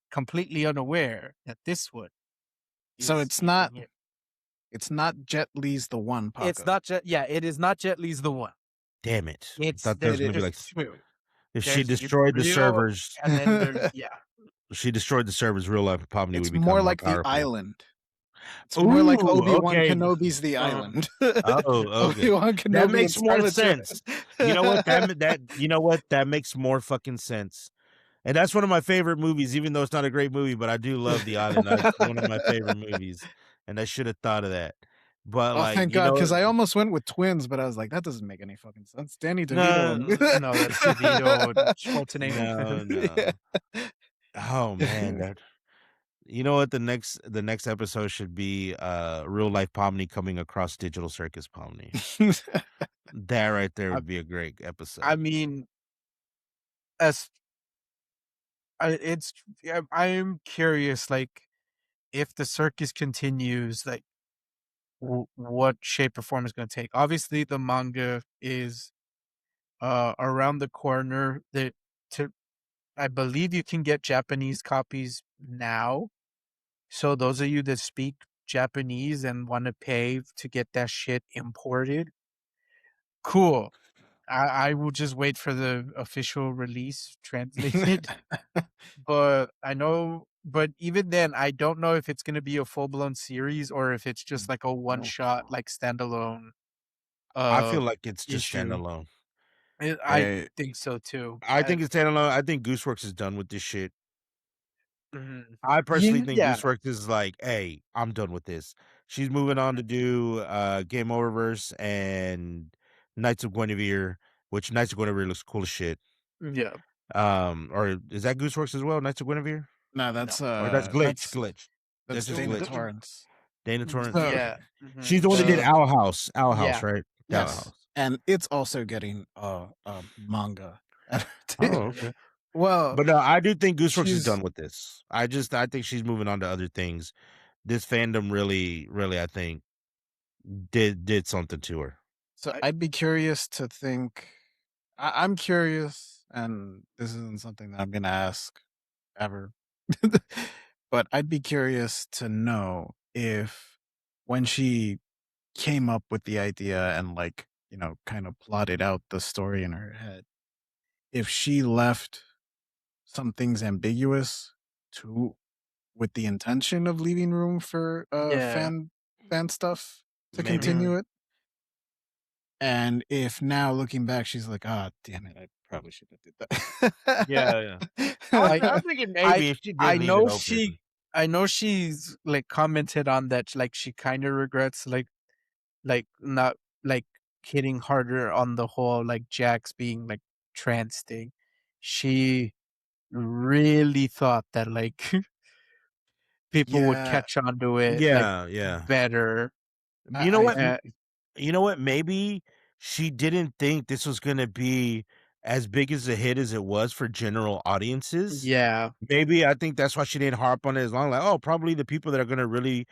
completely unaware that this one So is using it. it's not Jet Li's The One, It's Paco. not Jet. Yeah, it is not Jet Li's The One. Damn it! I It's thought there was there's gonna be like, two. if she There's destroyed the real, servers, and then there's real real life Pomni It's would more become more like the powerful. island. It's more like Ooh, Obi-Wan okay. Kenobi's The Uh, Island. oh, okay. Obi-Wan That Kenobi and makes more Scarlett sense. You know what? That makes more fucking sense. And that's one of my favorite movies, even though it's not a great movie, but I do love The Island. That's one of my favorite movies, and I should have thought of that. But Oh, like, thank God, because I almost went with twins, but I was like, that doesn't make any fucking sense. Danny DeVito no, and no, that's DeVito and Schwarzenegger. no. Yeah. Oh man, that you know what the next episode should be real life Pomni coming across digital circus Pomni. That right there I, would be a great I episode. mean, as it's, I'm curious, like if the circus continues, like what shape or form is going to take. Obviously, the manga is around the corner. That to I believe you can get Japanese copies now. So those of you that speak Japanese and want to pay to get that shit imported, cool. I will just wait for the official release translated. But but even then, I don't know if it's going to be a full blown series or if it's just like a one shot, like standalone I uh feel like it's just issue. standalone. I think so too. I think it's standalone. I think Gooseworks is done with this shit. Mhm. I personally think Yeah, Gooseworks is like, hey, I'm done with this. She's moving on to do Game Oververse and Knights of Guinevere, which Knights of Guinevere looks cool as shit. yeah, Or is that Gooseworks as well, Knights of Guinevere? No, no, Or that's Glitch. that's That's just Dana Glitch. Torrance. Dana Torrance. So yeah, Okay. She's the one that did so Owl House. Owl House, yeah. right? Owl yes, House. and it's also getting manga. Oh, okay. Well, But no, I do think Gooseworks is she's done with this. I think she's moving on to other things. This fandom really, really, I think, did something to her. so I I'd be curious to think I'm curious, and this isn't something that I'm gonna ask ever, but I'd be curious to know if when she came up with the idea and like, kind of plotted out the story in her head, if she left some things ambiguous to with the intention of leaving room for Yeah. fan stuff to Maybe. continue Mhm. it. And if now looking back, she's like, "Ah, damn it, I probably should have did Yeah, yeah. I I'm thinking I maybe if she did I leave it know open. she's, like, commented on that, like, she kinda regrets, not, like, hitting harder on the whole, like, Jax being, like, trans thing. She really thought that, like, people would Yeah, catch on to it, like, Yeah, yeah. better. You know I what? think You know what? Maybe she didn't think this was gonna be as big as a hit as it was for general audiences. Yeah. Maybe I think that's why she didn't harp on it as long, like, "Oh, probably the people that are gonna really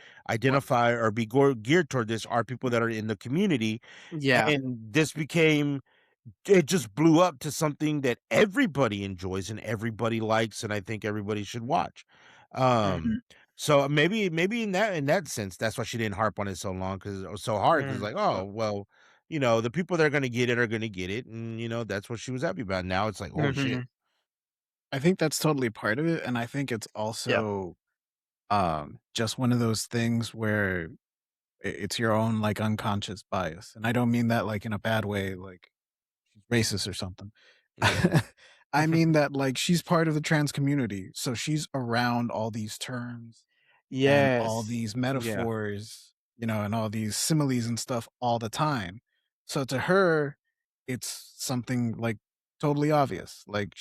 what identify or be geared toward this are people that are in the community," Yeah. and this became it just blew up to something that everybody enjoys and everybody likes, and I think everybody should watch. Um, Mhm. so maybe in that sense, that's why she didn't harp on it so long because or so hard because Mm. like, oh well, the people that are gonna get it are gonna get it, and that's what she was happy about. Now it's like, oh shit, Mhm. I think that's totally part of it, and I think it's Yeah. also, just one of those things where it's your own, like, unconscious bias, and I don't mean that, like, in a bad way, like she's racist or something. yeah, I mean that, like, she's part of the trans community, so she's around all these terms and all Yes. these yeah, metaphors, and all these similes and stuff all the time. So to her, it's something, like, totally obvious, like,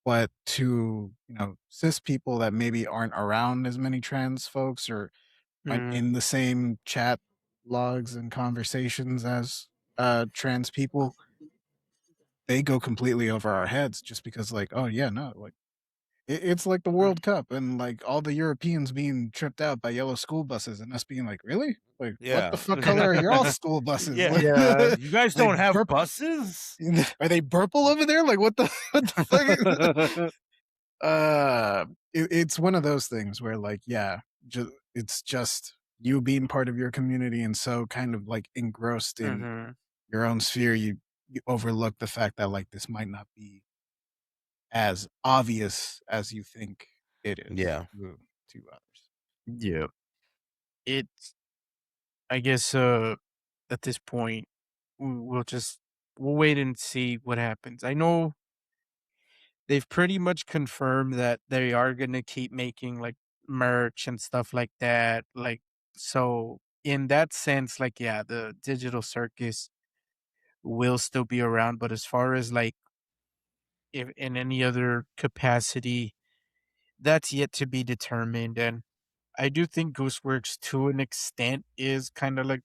but to, cis people that maybe aren't around as many trans folks or aren't Mm. in the same chat logs and conversations as, trans people, they go completely over our heads just because, like, "Oh, yeah, no, like, it's like the Mm. World Cup and, like, all the Europeans being tripped out by yellow school buses and us being like, 'Really? Like, what the yeah. fuck color are your all school buses?' Yeah. Yeah. You guys Like, don't have purple buses? are they purple over there? Like, what the what the fuck?" It's one of those things where, like, yeah, it's just you being part of your community and so kind of, like, engrossed in Mhm. your own sphere, you overlook the fact that, like, this might not be as obvious as you think it is Yeah, to others. Yeah. It's I guess, at this point, we'll just we'll wait and see what happens. I know they've pretty much confirmed that they are gonna keep making, like, merch and stuff like that, like, so in that sense, like, yeah, the digital circus will still be around, but as far as, like, if in any other capacity, that's yet to be determined, and I do think Gooseworks, to an extent, is kinda, like,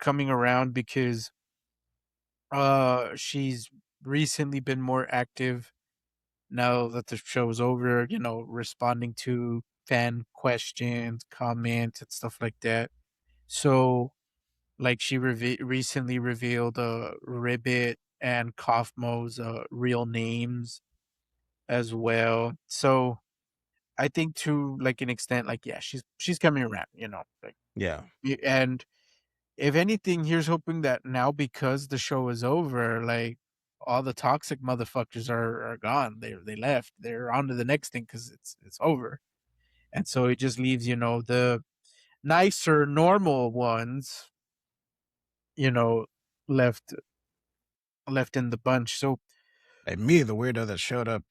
coming around because, she's recently been more active now that the show's over, responding to fan questions, comments, and stuff like that. So, like, she recently revealed, Ribbit and Kaufmo's, real names as well. So, I think to, like, an extent, like, yeah, she's coming around, like, yeah, and if anything, here's hoping that now because the show is over, like, all the toxic motherfuckers are gone. They left. They're on to the next thing because it's over. And so it just leaves, the nicer, normal ones, you know, left left in the bunch. So And me, the weirdo that showed up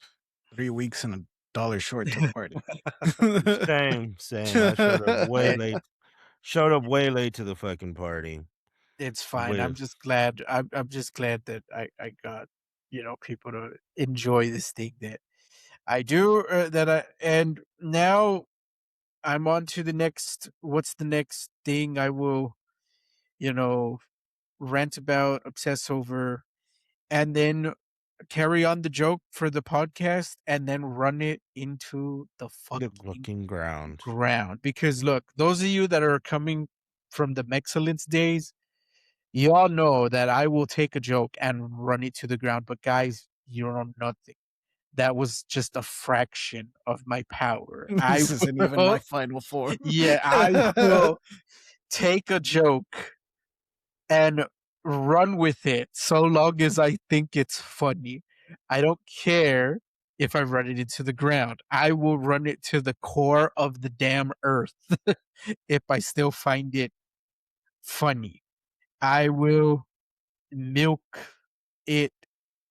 3 weeks and a dollar short to the party. same, same. I showed up way it, late. Showed up way late to the fucking party. it's fine. With I'm just glad that I got, people to enjoy this thing that I do, that I and now I'm on to the next what's the next thing I will, you know, rant about, obsess over, and then carry on the joke for the podcast and then run it into the the fucking fucking ground. ground. Because look, those of you that are coming from the Mexcellence days, y'all know that I will take a joke and run it to the ground, but guys, you don't know nothing. That was just a fraction of my power. I This isn't even my will final form. yeah, I will take a joke and run with it so long as I think it's funny. I don't care if I run it into the ground. I will run it to the core of the damn earth if I still find it funny. I will milk it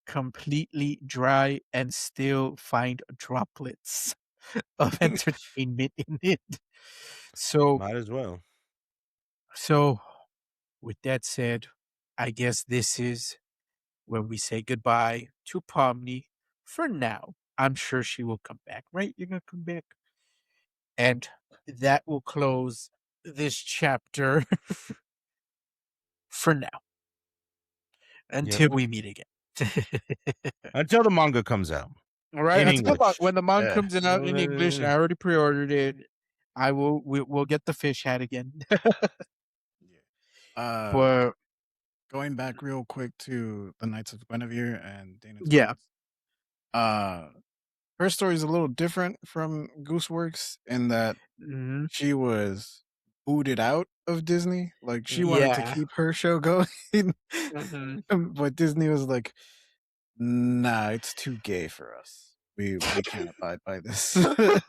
completely dry and still find droplets of entertainment in it. So Might as well. so with that said, I guess this is when we say goodbye to Pomni for now. I'm sure she will come back, right? You're gonna come back. And that will close this chapter for now Yep. until we meet again. Until the manga comes out All right. in Until English. when the manga Yeah. comes out in English, I already pre-ordered it. We'll get the fish hat again. Uh, But Going back real quick to the Knights of Guinevere and Dana yeah. Twins. Uh, her story is a little different from Gooseworks in that Mhm. she was booted out of Disney. Like she wanted to Yeah. keep her show going, Mhm. but Disney was like, "Nah, it's too gay for us. We can't abide by this." Or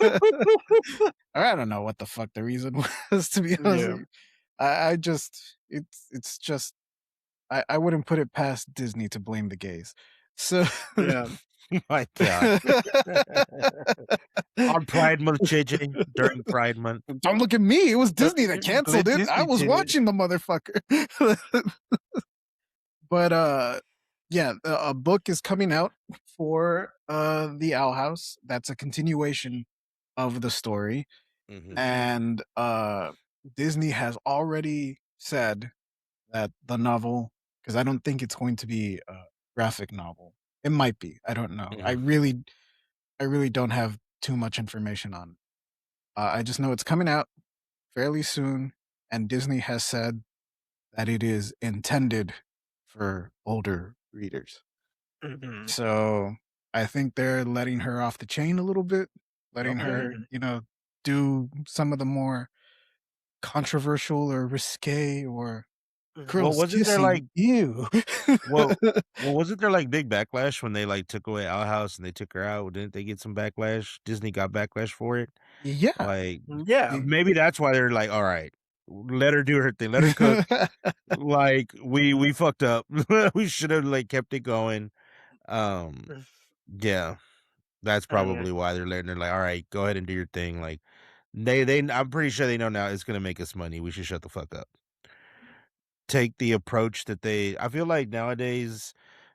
I don't know what the fuck the reason was. To be honest, Yeah. with you. I just it's just I wouldn't put it past Disney to blame the gays. So Yeah. My God. On Pride Month, JJ, during Pride Month. don't look at me. It was Disney that canceled it. I Disney was did it. watching the motherfucker. But yeah, a book is coming out for the Owl House. That's a continuation of the story. Mhm. And Disney has already said that the novel, because I don't think it's going to be a graphic novel. It might be. I don't know. Mhm. I really don't have too much information on it. I just know it's coming out fairly soon, and Disney has said that it is intended for older readers. Mhm. So I think they're letting her off the chain a little bit, letting Okay. her, do some of the more controversial or risque or Well, girls wasn't there like kissing. Ew. well, wasn't there like big backlash when they like took away Our House and they took her out? Didn't they get some backlash? Disney got backlash for it. Yeah. Like Yeah. maybe that's why they're like, all right, let her do her thing, let her cook. Like we fucked up. We should have like kept it going. Um, yeah, that's Mm. probably why they're letting her like, all right, go ahead and do your thing. Like I'm pretty sure they know now it's gonna make us money. We should shut the fuck up. Take the approach that I feel like nowadays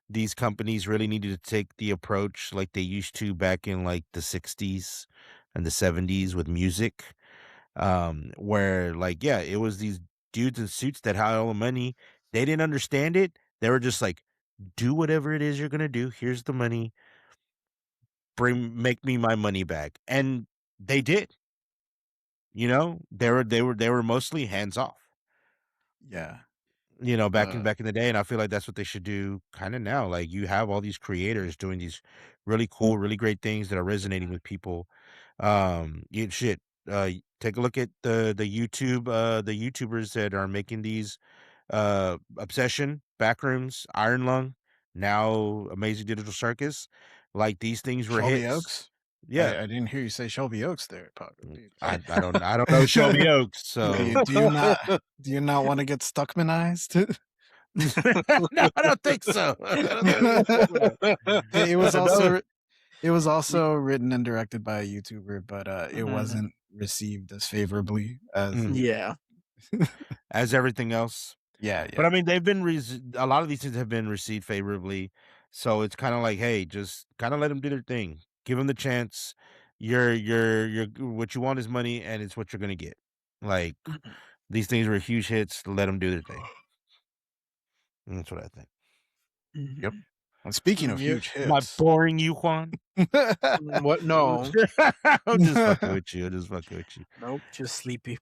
these companies really needed to take the approach like they used to back in like the 60s and the 70s with music. Where like, yeah, it was these dudes in suits that had all the money. They didn't understand it. They were just like, do whatever it is you're gonna do. Here's the money. Make me my money back. And they did. They were mostly hands off. Yeah. Back in Uh, back in the day, and I feel like that's what they should do kind of now. Like you have all these creators doing these really cool, really great things that are resonating with people. You shit. Take a look at the YouTubers that are making these Obsession, Backrooms, Iron Lung, now Amazing Digital Circus. Like these things were Shelby hits. Oaks. Yeah. I didn't hear you say Shelby Oaks there, Paco. I don't know Shelby Oaks, so Do you not want to get Stuckmanized? no, I don't think so. I don't think so. It was No. also written and directed by a YouTuber, but it Mhm. wasn't received as favorably as Mhm. Yeah. As everything else. yeah, But I yeah. mean, a lot of these things have been received favorably. So it's kind of like, hey, just kind of let them do their thing. Give them the chance. You're what you want is money, and it's what you're gonna get. Like Mhm. these things were huge hits. Let them do their thing. And that's what I think. Yep. Mhm. And speaking of Yeah. huge Am I hits, boring you, Juan? What? No. I'm just fucking with you. I'm just fucking with you. Nope. Just sleepy.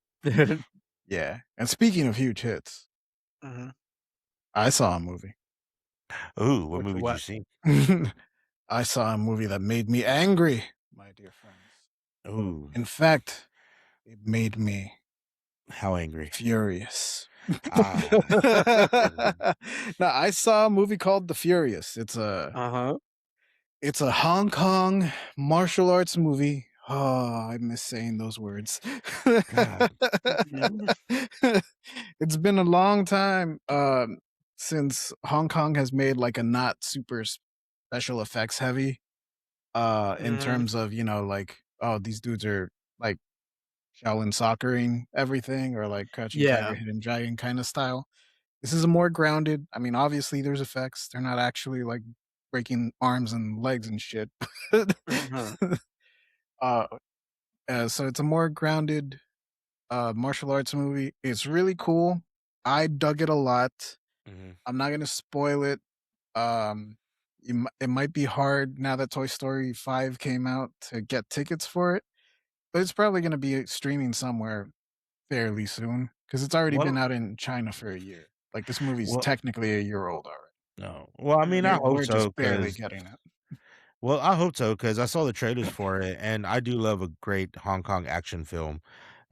yeah. And speaking of huge hits, Mhm. I saw a movie. Ooh, what Which movie did you what? see? I saw a movie that made me angry, my dear friends. Ooh, In fact, it made me how angry? furious. Ah, Now, I saw a movie called The Furious. Uh-huh. It's a Hong Kong martial arts movie. Oh, I miss saying those words. God. It's been a long time since Hong Kong has made like a not super special effects heavy in Mhm. terms of, like, oh, these dudes are like Shaolin soccering everything or like Crouching Tiger, Yeah. Hidden Dragon kind of style. This is a more grounded. I mean, obviously there's effects. They're not actually like breaking arms and legs and shit. Mhm. uh, so it's a more grounded martial arts movie. It's really cool. I dug it a lot. Mhm. I'm not gonna spoil it. It might be hard now that Toy Story 5 came out to get tickets for it, but it's probably gonna be streaming somewhere fairly soon because it's already been Well, out in China for a year. Like this movie's well, technically a year old already. no. Well, I mean, I Mhm. hope We're so just barely because getting it. I hope so because I saw the trailers for it, and I do love a great Hong Kong action film.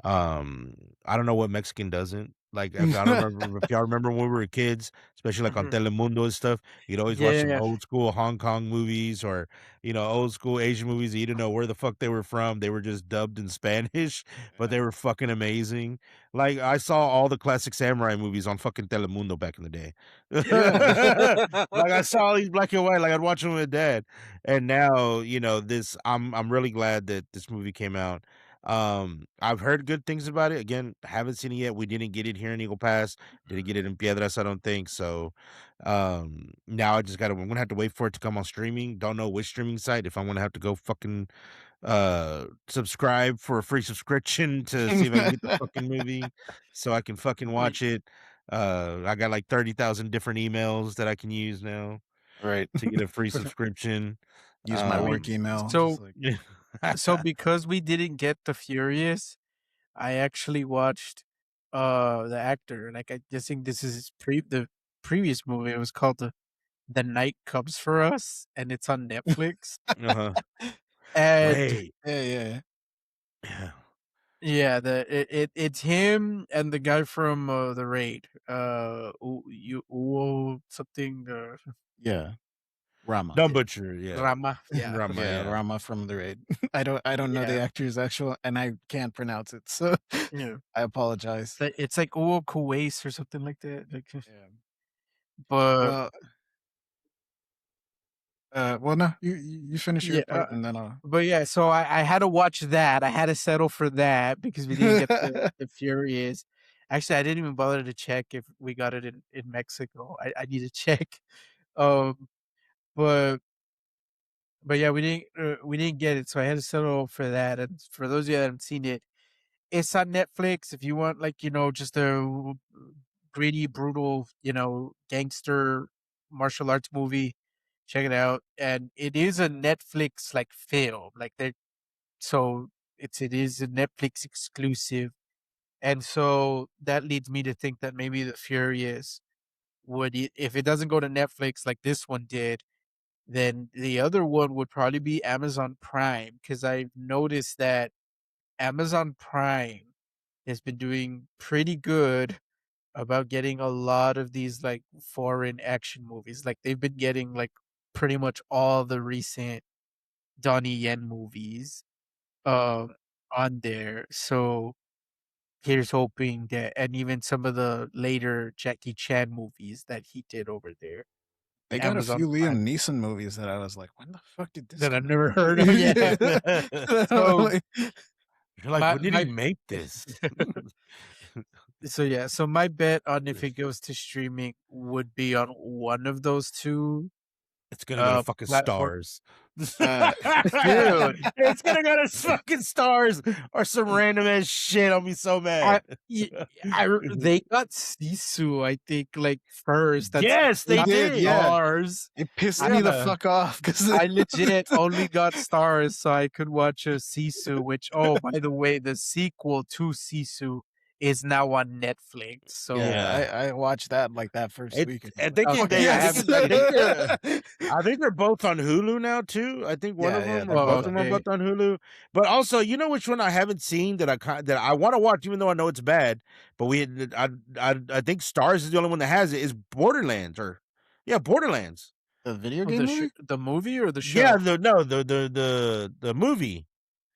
Um, I don't know what Mexican doesn't. Like, if I don't remember, if y'all remember when we were kids, especially like on Mhm. Telemundo and stuff, you'd always watch some Yeah. old school Hong Kong movies or, old school Asian movies. And you didn't know where the fuck they were from. They were just dubbed in Spanish, but they Yeah. were fucking amazing. Like, I saw all the classic samurai movies on fucking Telemundo back in the day. Yeah. Like, I saw these black and white, like, I'd watch them with dad. And now, I'm really glad that this movie came out. I've heard good things about it. Again, haven't seen it yet. We didn't get it here in Eagle Pass. Didn't get it in Piedras, I don't think. So now I'm gonna have to wait for it to come on streaming. Don't know which streaming site. If I'm gonna have to go fucking subscribe for a free subscription to see if I can get the fucking movie so I can fucking watch it. I got like 30,000 different emails that I can use now Right. to get a free subscription. Use my I work mean, Um email. Just so like because we didn't get The Furious, I actually watched the actor. Like I just think this is the previous movie. It was called The Night Comes for Us, and it's on Netflix. uh-huh. And Wait. yeah, yeah, Yeah. yeah, it's him and the guy from the Raid. Something yeah. Rama. Dumb Butcher, yeah. Rama. Yeah, Rama, Yeah, yeah. Rama from the raid. I don't know the yeah, actor's actual and I can't pronounce it, so yeah. I apologize. It's like Kuwais or something like that. Like, Yeah. but Well, no, you finish your yeah, part and then I'll but yeah. So I had to watch that. I had to settle for that because we didn't get the Furious. Actually, I didn't even bother to check if we got it in Mexico. I need to check. Um, but yeah, we didn't get it, so I had to settle for that. And for those of you that haven't seen it, it's on Netflix. If you want, like just a gritty, brutal, gangster martial arts movie, check it out. And it is a Netflix like film, like they so it is a Netflix exclusive, and so that leads me to think that maybe the Furious if it doesn't go to Netflix like this one did, then the other one would probably be Amazon Prime, because I've noticed that Amazon Prime has been doing pretty good about getting a lot of these, like, foreign action movies. Like, they've been getting, like, pretty much all the recent Donnie Yen movies, um, on there. So, here's hoping that, and even some of the later Jackie Chan movies that he did over there, they got a Amazon few Liam Prime, Neeson movies that I was like, "When the fuck did this that I've come out?" never heard of. Yeah. So, Like, You're like, my "When did he my make this?" so, yeah, so my bet on if it goes to streaming would be on one of those 2, It's gonna go to fucking platform. Stars. uh, Dude, It's gonna go to fucking Stars or some random ass shit. I'll be so I mad. y they got Sisu, I think, like, first. That's Yes, they they not did, did. yeah. Stars. It pissed I me the Yeah. fuck off because I legit only got Stars so I could watch a Sisu, which, oh, by the way, the sequel to Sisu is now on Netflix. So Yeah, I watched that like that first It week and I I'm like, think it "Fuck okay, I yes!" haven't seen it. I think they're both on Hulu now too. I think one Yeah, of yeah, them they're or both Oh, both of them on are Hulu. okay. both on Hulu. But also, you know which one I haven't seen that that I want to watch, even though I know it's bad. But I think Stars is the only one that has it. Is Borderlands or yeah, Borderlands. The video Oh, game movie? the movie or the Yeah, show? the movie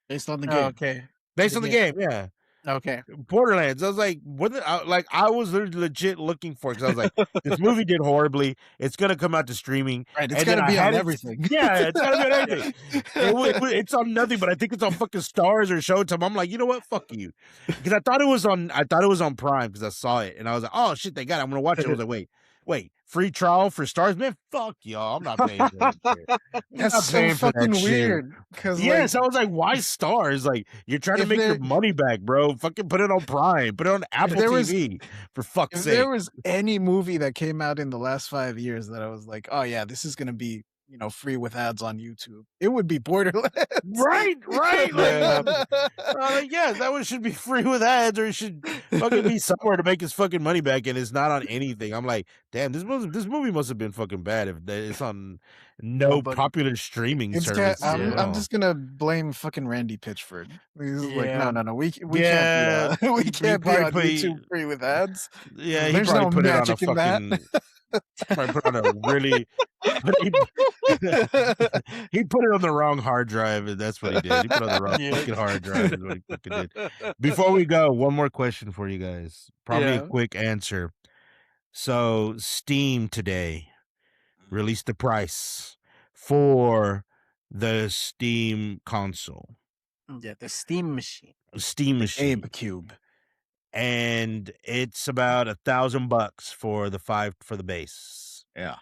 Based on the Oh, game. okay. based The on the game. game. Yeah. Okay. Borderlands. I was like, what? Like, I was legit looking for it because I was like, this movie did horribly. It's gonna come out to streaming, Right, it's and then gotta I be on had it. everything. Yeah, it's gotta be on everything. Yeah. It's on nothing, but I think it's on fucking Stars or Showtime. I'm like, you know what? Fuck you, because I thought it was on Prime because I saw it and I was like, oh shit, they got it. I'm gonna watch it. I was like, wait, free trial for Stars, man? Fuck y'all. I'm not paying for that shit. I'm That's not so paying for that fucking shit. weird. Cause like Yes, I was like, why Stars? Like, you're trying to if make your there money back, bro. Fucking put it on Prime, put it on if Apple there was TV, for fuck's if there sake. was any movie that came out in the last 5 years that I was like, "Oh yeah, this is gonna be, free with ads on YouTube," it would be Borderlands. Right, right. Yeah. Like, yeah, that one should be free with ads, or it should fucking be somewhere to make his fucking money back, and it's not on anything. I'm like, damn, this movie must have been fucking bad if it's on Oh, no but popular streaming It's got services at I'm yeah. just gonna blame fucking Randy Pitchford. He's like, "No, Yeah. no, no, we can't be, Yeah, we he can't be probably on put YouTube free with ads. yeah, he There's probably no put it on a magic in that." fucking probably put on a really but he he put it on the wrong hard drive, and that's what he did. He put it on the wrong Yeah. fucking hard drive is what he fucking did. Before we go, one more question for you guys. Probably a Yeah. quick answer. So Steam today released the price for the Steam console, Yeah, the Steam machine. Steam The machine, Abe Cube. and it's about $1,000 for the base. Yeah.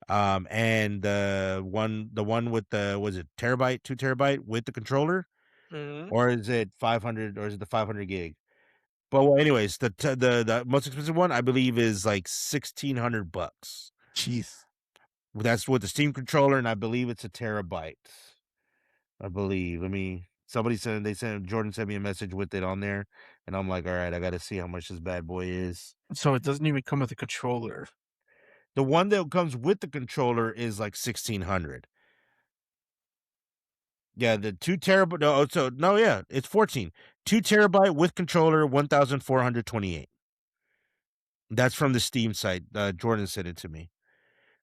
And the one with the was it terabyte, 2 terabyte with the controller, Mhm. or is it 500, or is it the 500 gig? But well, anyways, the most expensive one I believe is like $1,600. Jeez. That's with the Steam controller, and I believe it's a terabyte. I believe. Somebody said Jordan sent me a message with it on there, and I'm like, all right, I got to see how much this bad boy is. So it doesn't even come with a controller. The one that comes with the controller is like 1,600. Yeah, the 2 terabyte. No, no, yeah, it's 14. 2 terabyte with controller, 1,428. That's from the Steam site. Jordan sent it to me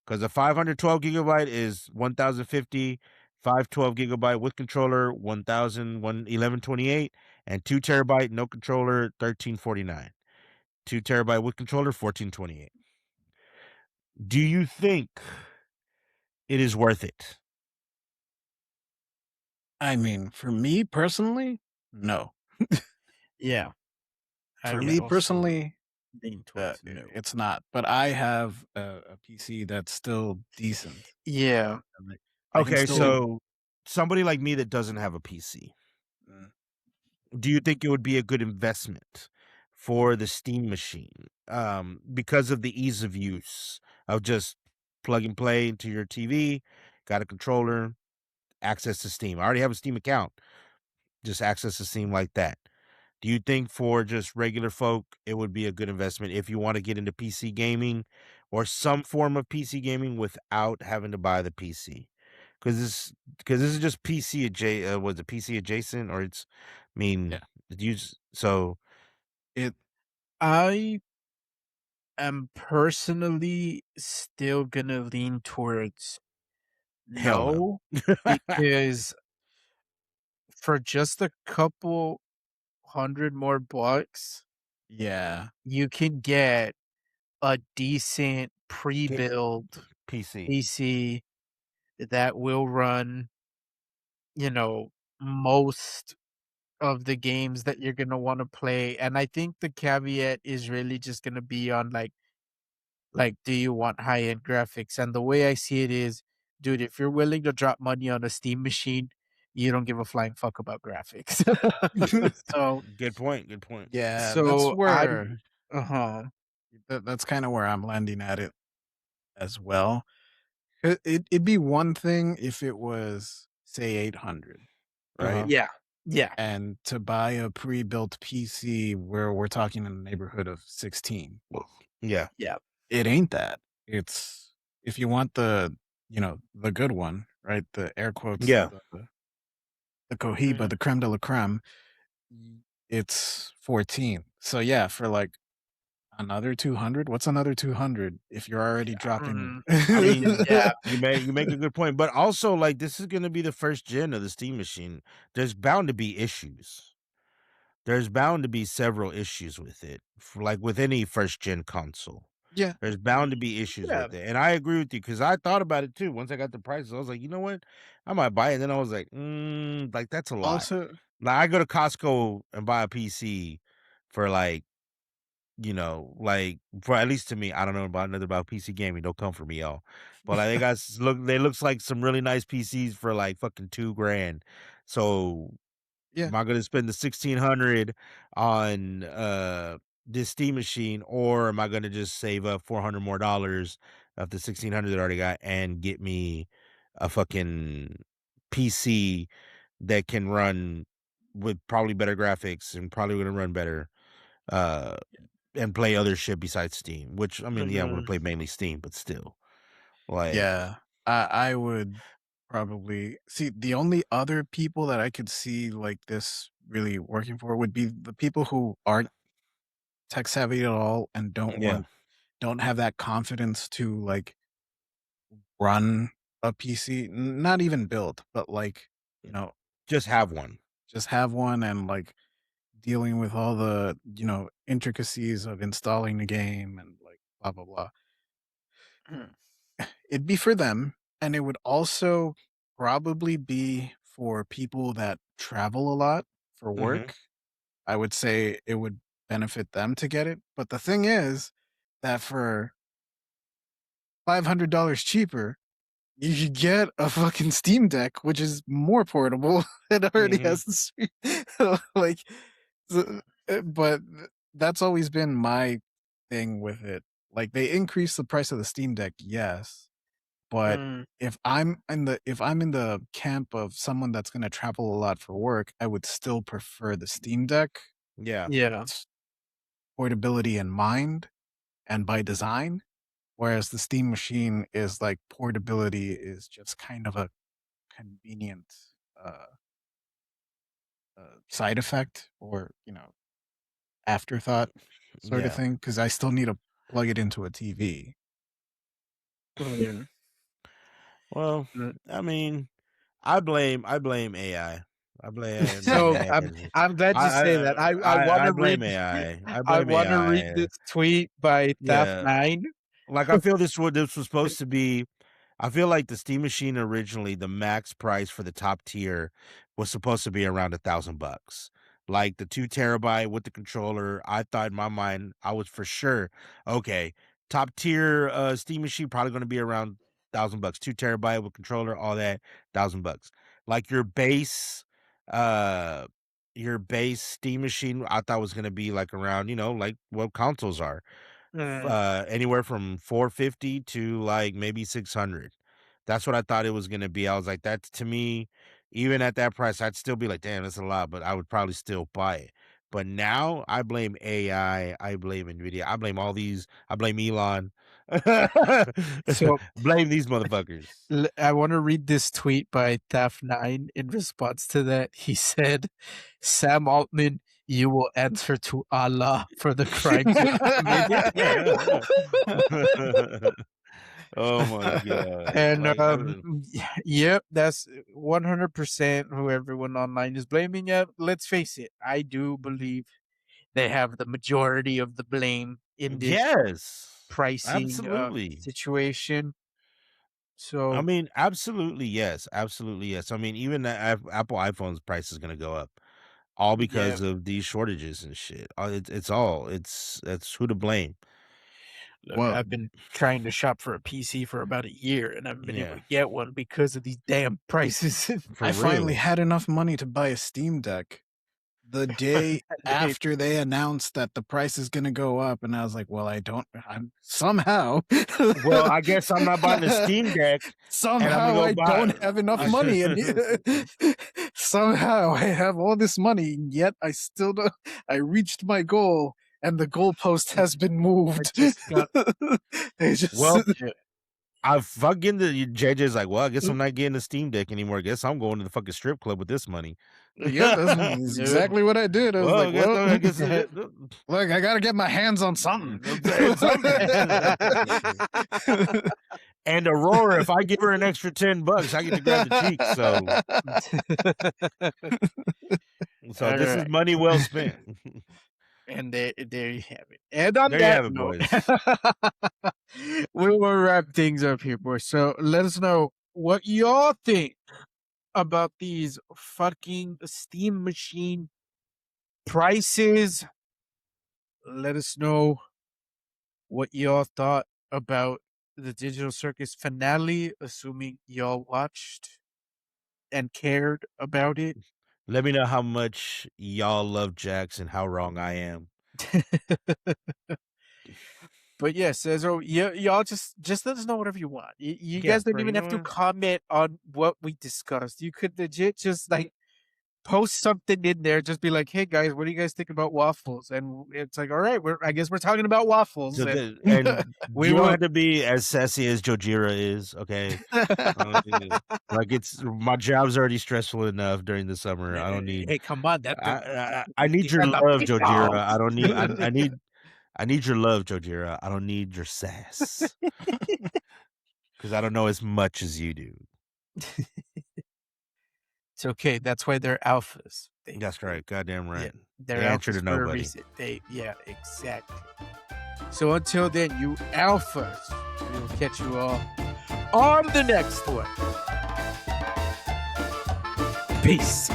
because the 512 gigabyte is 1,050. 512 gigabyte with controller, 1,128, and 2 terabyte no controller, 1,349. 2 terabyte with controller, 1,428. Do you think it is worth it? I mean, for me personally, no. Yeah. I For would me also personally, lean towards no. it's not. But I have a PC that's still decent. Yeah. I'm like, I can Okay, still. so somebody like me that doesn't have a PC, Mm, do you think it would be a good investment for the Steam machine? Because of the ease of use of just plug and play into your TV, got a controller, access to Steam. I already have a Steam account, just access to Steam like that. Do you think for just regular folk, it would be a good investment if you want to get into PC gaming or some form of PC gaming without having to buy the PC? Because this is just PC adjacent. Was it PC adjacent, or it's? I mean, yeah. so It I am personally still gonna lean towards hell no. no, because for just a couple hundred more bucks, yeah. you can get a decent Get pre-built PC. PC that will run, you know, most of the games that you're gonna wanna play, and I think the caveat is really just gonna be on, like, do you want high-end graphics? And the way I see it is, dude, if you're willing to drop money on a Steam machine, you don't give a flying fuck about graphics. So Good point. Good point. Yeah, that's so where I'm uh-huh. that's kind of where I'm landing at it as well. It'd be one thing if it was say 800, right? Uh-huh. Yeah. Yeah. And to buy a pre-built PC where we're talking in the neighborhood of 16, Yeah. Yeah. it ain't that. It's if you want the good one, right? The air quotes, Yeah. the Cohiba, Mhm. the creme de la creme, it's 14. So yeah, for like another 200, what's another 200 if you're already dropping? I mean, Yeah. you make a good point, but also like this is gonna be the first gen of the Steam Machine. There's bound to be issues. There's bound to be several issues with it, like with any first gen console. Yeah. There's bound to be issues Yeah. with it, and I agree with you because I thought about it too. Once I got the prices, I was like, you know what, I might buy it. And then I was like that's a lot. Also, Like I go to Costco and buy a PC for like for at least to me, I don't know about nothing about PC gaming. Don't come for me, y'all. But like they looks like some really nice PCs for like fucking $2,000. So yeah. am I gonna spend the 1,600 on this Steam machine, or am I gonna just save up $400 more of the 1,600 that I already got and get me a fucking PC that can run with probably better graphics and probably gonna run better uh and play other shit besides Steam, which I mean, yeah, I'm gonna Mhm. play mainly Steam, but still. Like, Yeah. I would probably see the only other people that I could see like this really working for would be the people who aren't tech savvy at all and yeah, don't have that confidence to like run a PC, not even build, but like, you know, just have one. just have one and like dealing with all the, intricacies of installing the game and like blah blah blah. Mm. It'd be for them, and it would also probably be for people that travel a lot for Mhm. work. I would say it would benefit them to get it, but the thing is that for $500 cheaper, you should get a fucking Steam Deck, which is more portable. It already Mhm. has the like, but that's always been my thing with it. Like they increased the price of the Steam Deck, yes, but Mm. if I'm in the camp of someone that's going to travel a lot for work, I would still prefer the Steam Deck. Yeah. Yeah. It's portability in mind and by design, whereas the Steam machine is like portability is just kind of a convenient uh, side effect or afterthought sort of Yeah. thing because I still need to plug it into a TV. Mhm. Well, Mm. I mean, I blame AI. I blame So AI. I'm glad you say that. I I wanna blame read AI. I I blame wanna read AI. this tweet by Yeah. Theft9. Like I feel this was supposed to be. I feel like the Steam Machine originally, the max price for the top tier was supposed to be around $1,000. Like the 2 terabyte with the controller, I thought in my mind I was for sure okay. Top tier Steam Machine probably going to be around $1,000. 2 terabyte with controller, all that $1,000. Like uh your base Steam Machine, I thought was going to be like around like what consoles are Mm. anywhere from 450 to like maybe 600. That's what I thought it was gonna be. I was like, that's to me, even at that price, I'd still be like, damn, that's a lot, but I would probably still buy it. But now I blame AI, I blame Nvidia, I blame Elon. So Blame these motherfuckers. I wanna read this tweet by Theft9 in response to that. He said, "Sam Altman, you will answer to Allah for the crimes you have committed." Oh my god. And, Like I mean, yep, that's 100% who everyone online is blaming it. Let's face it, I do believe they have the majority of the blame in this yes. pricing, Absolutely. situation. I So, mean, absolutely yes, absolutely yes. I mean, even the Apple iPhone's price is gonna go up, all yeah, because of these shortages and shit. It's all it's who to blame. look, Well, I've been trying to shop for a PC for about a year, and I haven't been able Yeah, to get one because of these damn prices. for I finally real. had enough money to buy a Steam Deck the day They after they announced that the price is gonna go up, and I was like, "Well, I'm somehow Well, I guess I'm not buying a Steam Deck, and I'm gonna somehow go I buy. don't have enough money, and somehow I have all this money, yet I still don't. I reached my goal, and the goalpost has been moved. just got- I just Well, I fucking JJ's like, well, I guess I'm not getting the Steam Deck anymore. I guess I'm going to the fucking strip club with this money. yeah, that's exactly what I did. I was like, well, I guess look, I gotta get my hands on something. And Aurora, if I give her an extra $10, I get to grab the cheeks. So this is money well spent. And there you have it. And on There you that have it, note, we will wrap things up here, boys. So let us know what y'all think about these fucking Steam machine prices. Let us know what y'all thought about the Digital Circus finale, assuming y'all watched and cared about it. Let me know how much y'all love Jax and how wrong I am. But yes, so y'all just let us know whatever you want. You Yeah, guys don't bro, even you have know to what? comment on what we discussed. You could legit just like post something in there, just be like, "Hey guys, what do you guys think about waffles?" And it's like, "All right, I guess we're talking about waffles." So And and we you will- don't have to be as sassy as Jojira is, okay? Like my job's already stressful enough during the summer. I don't need. Hey, come on, I need your love, Jojira. I don't need. I need your love, Jojira. I don't need your sass because I don't know as much as you do. It's okay. That's why they're alphas. That's right. Goddamn right. They're They answer alphas to for a nobody. reason. Yeah, exactly. So until then, you alphas, we'll catch you all on the next one. Peace.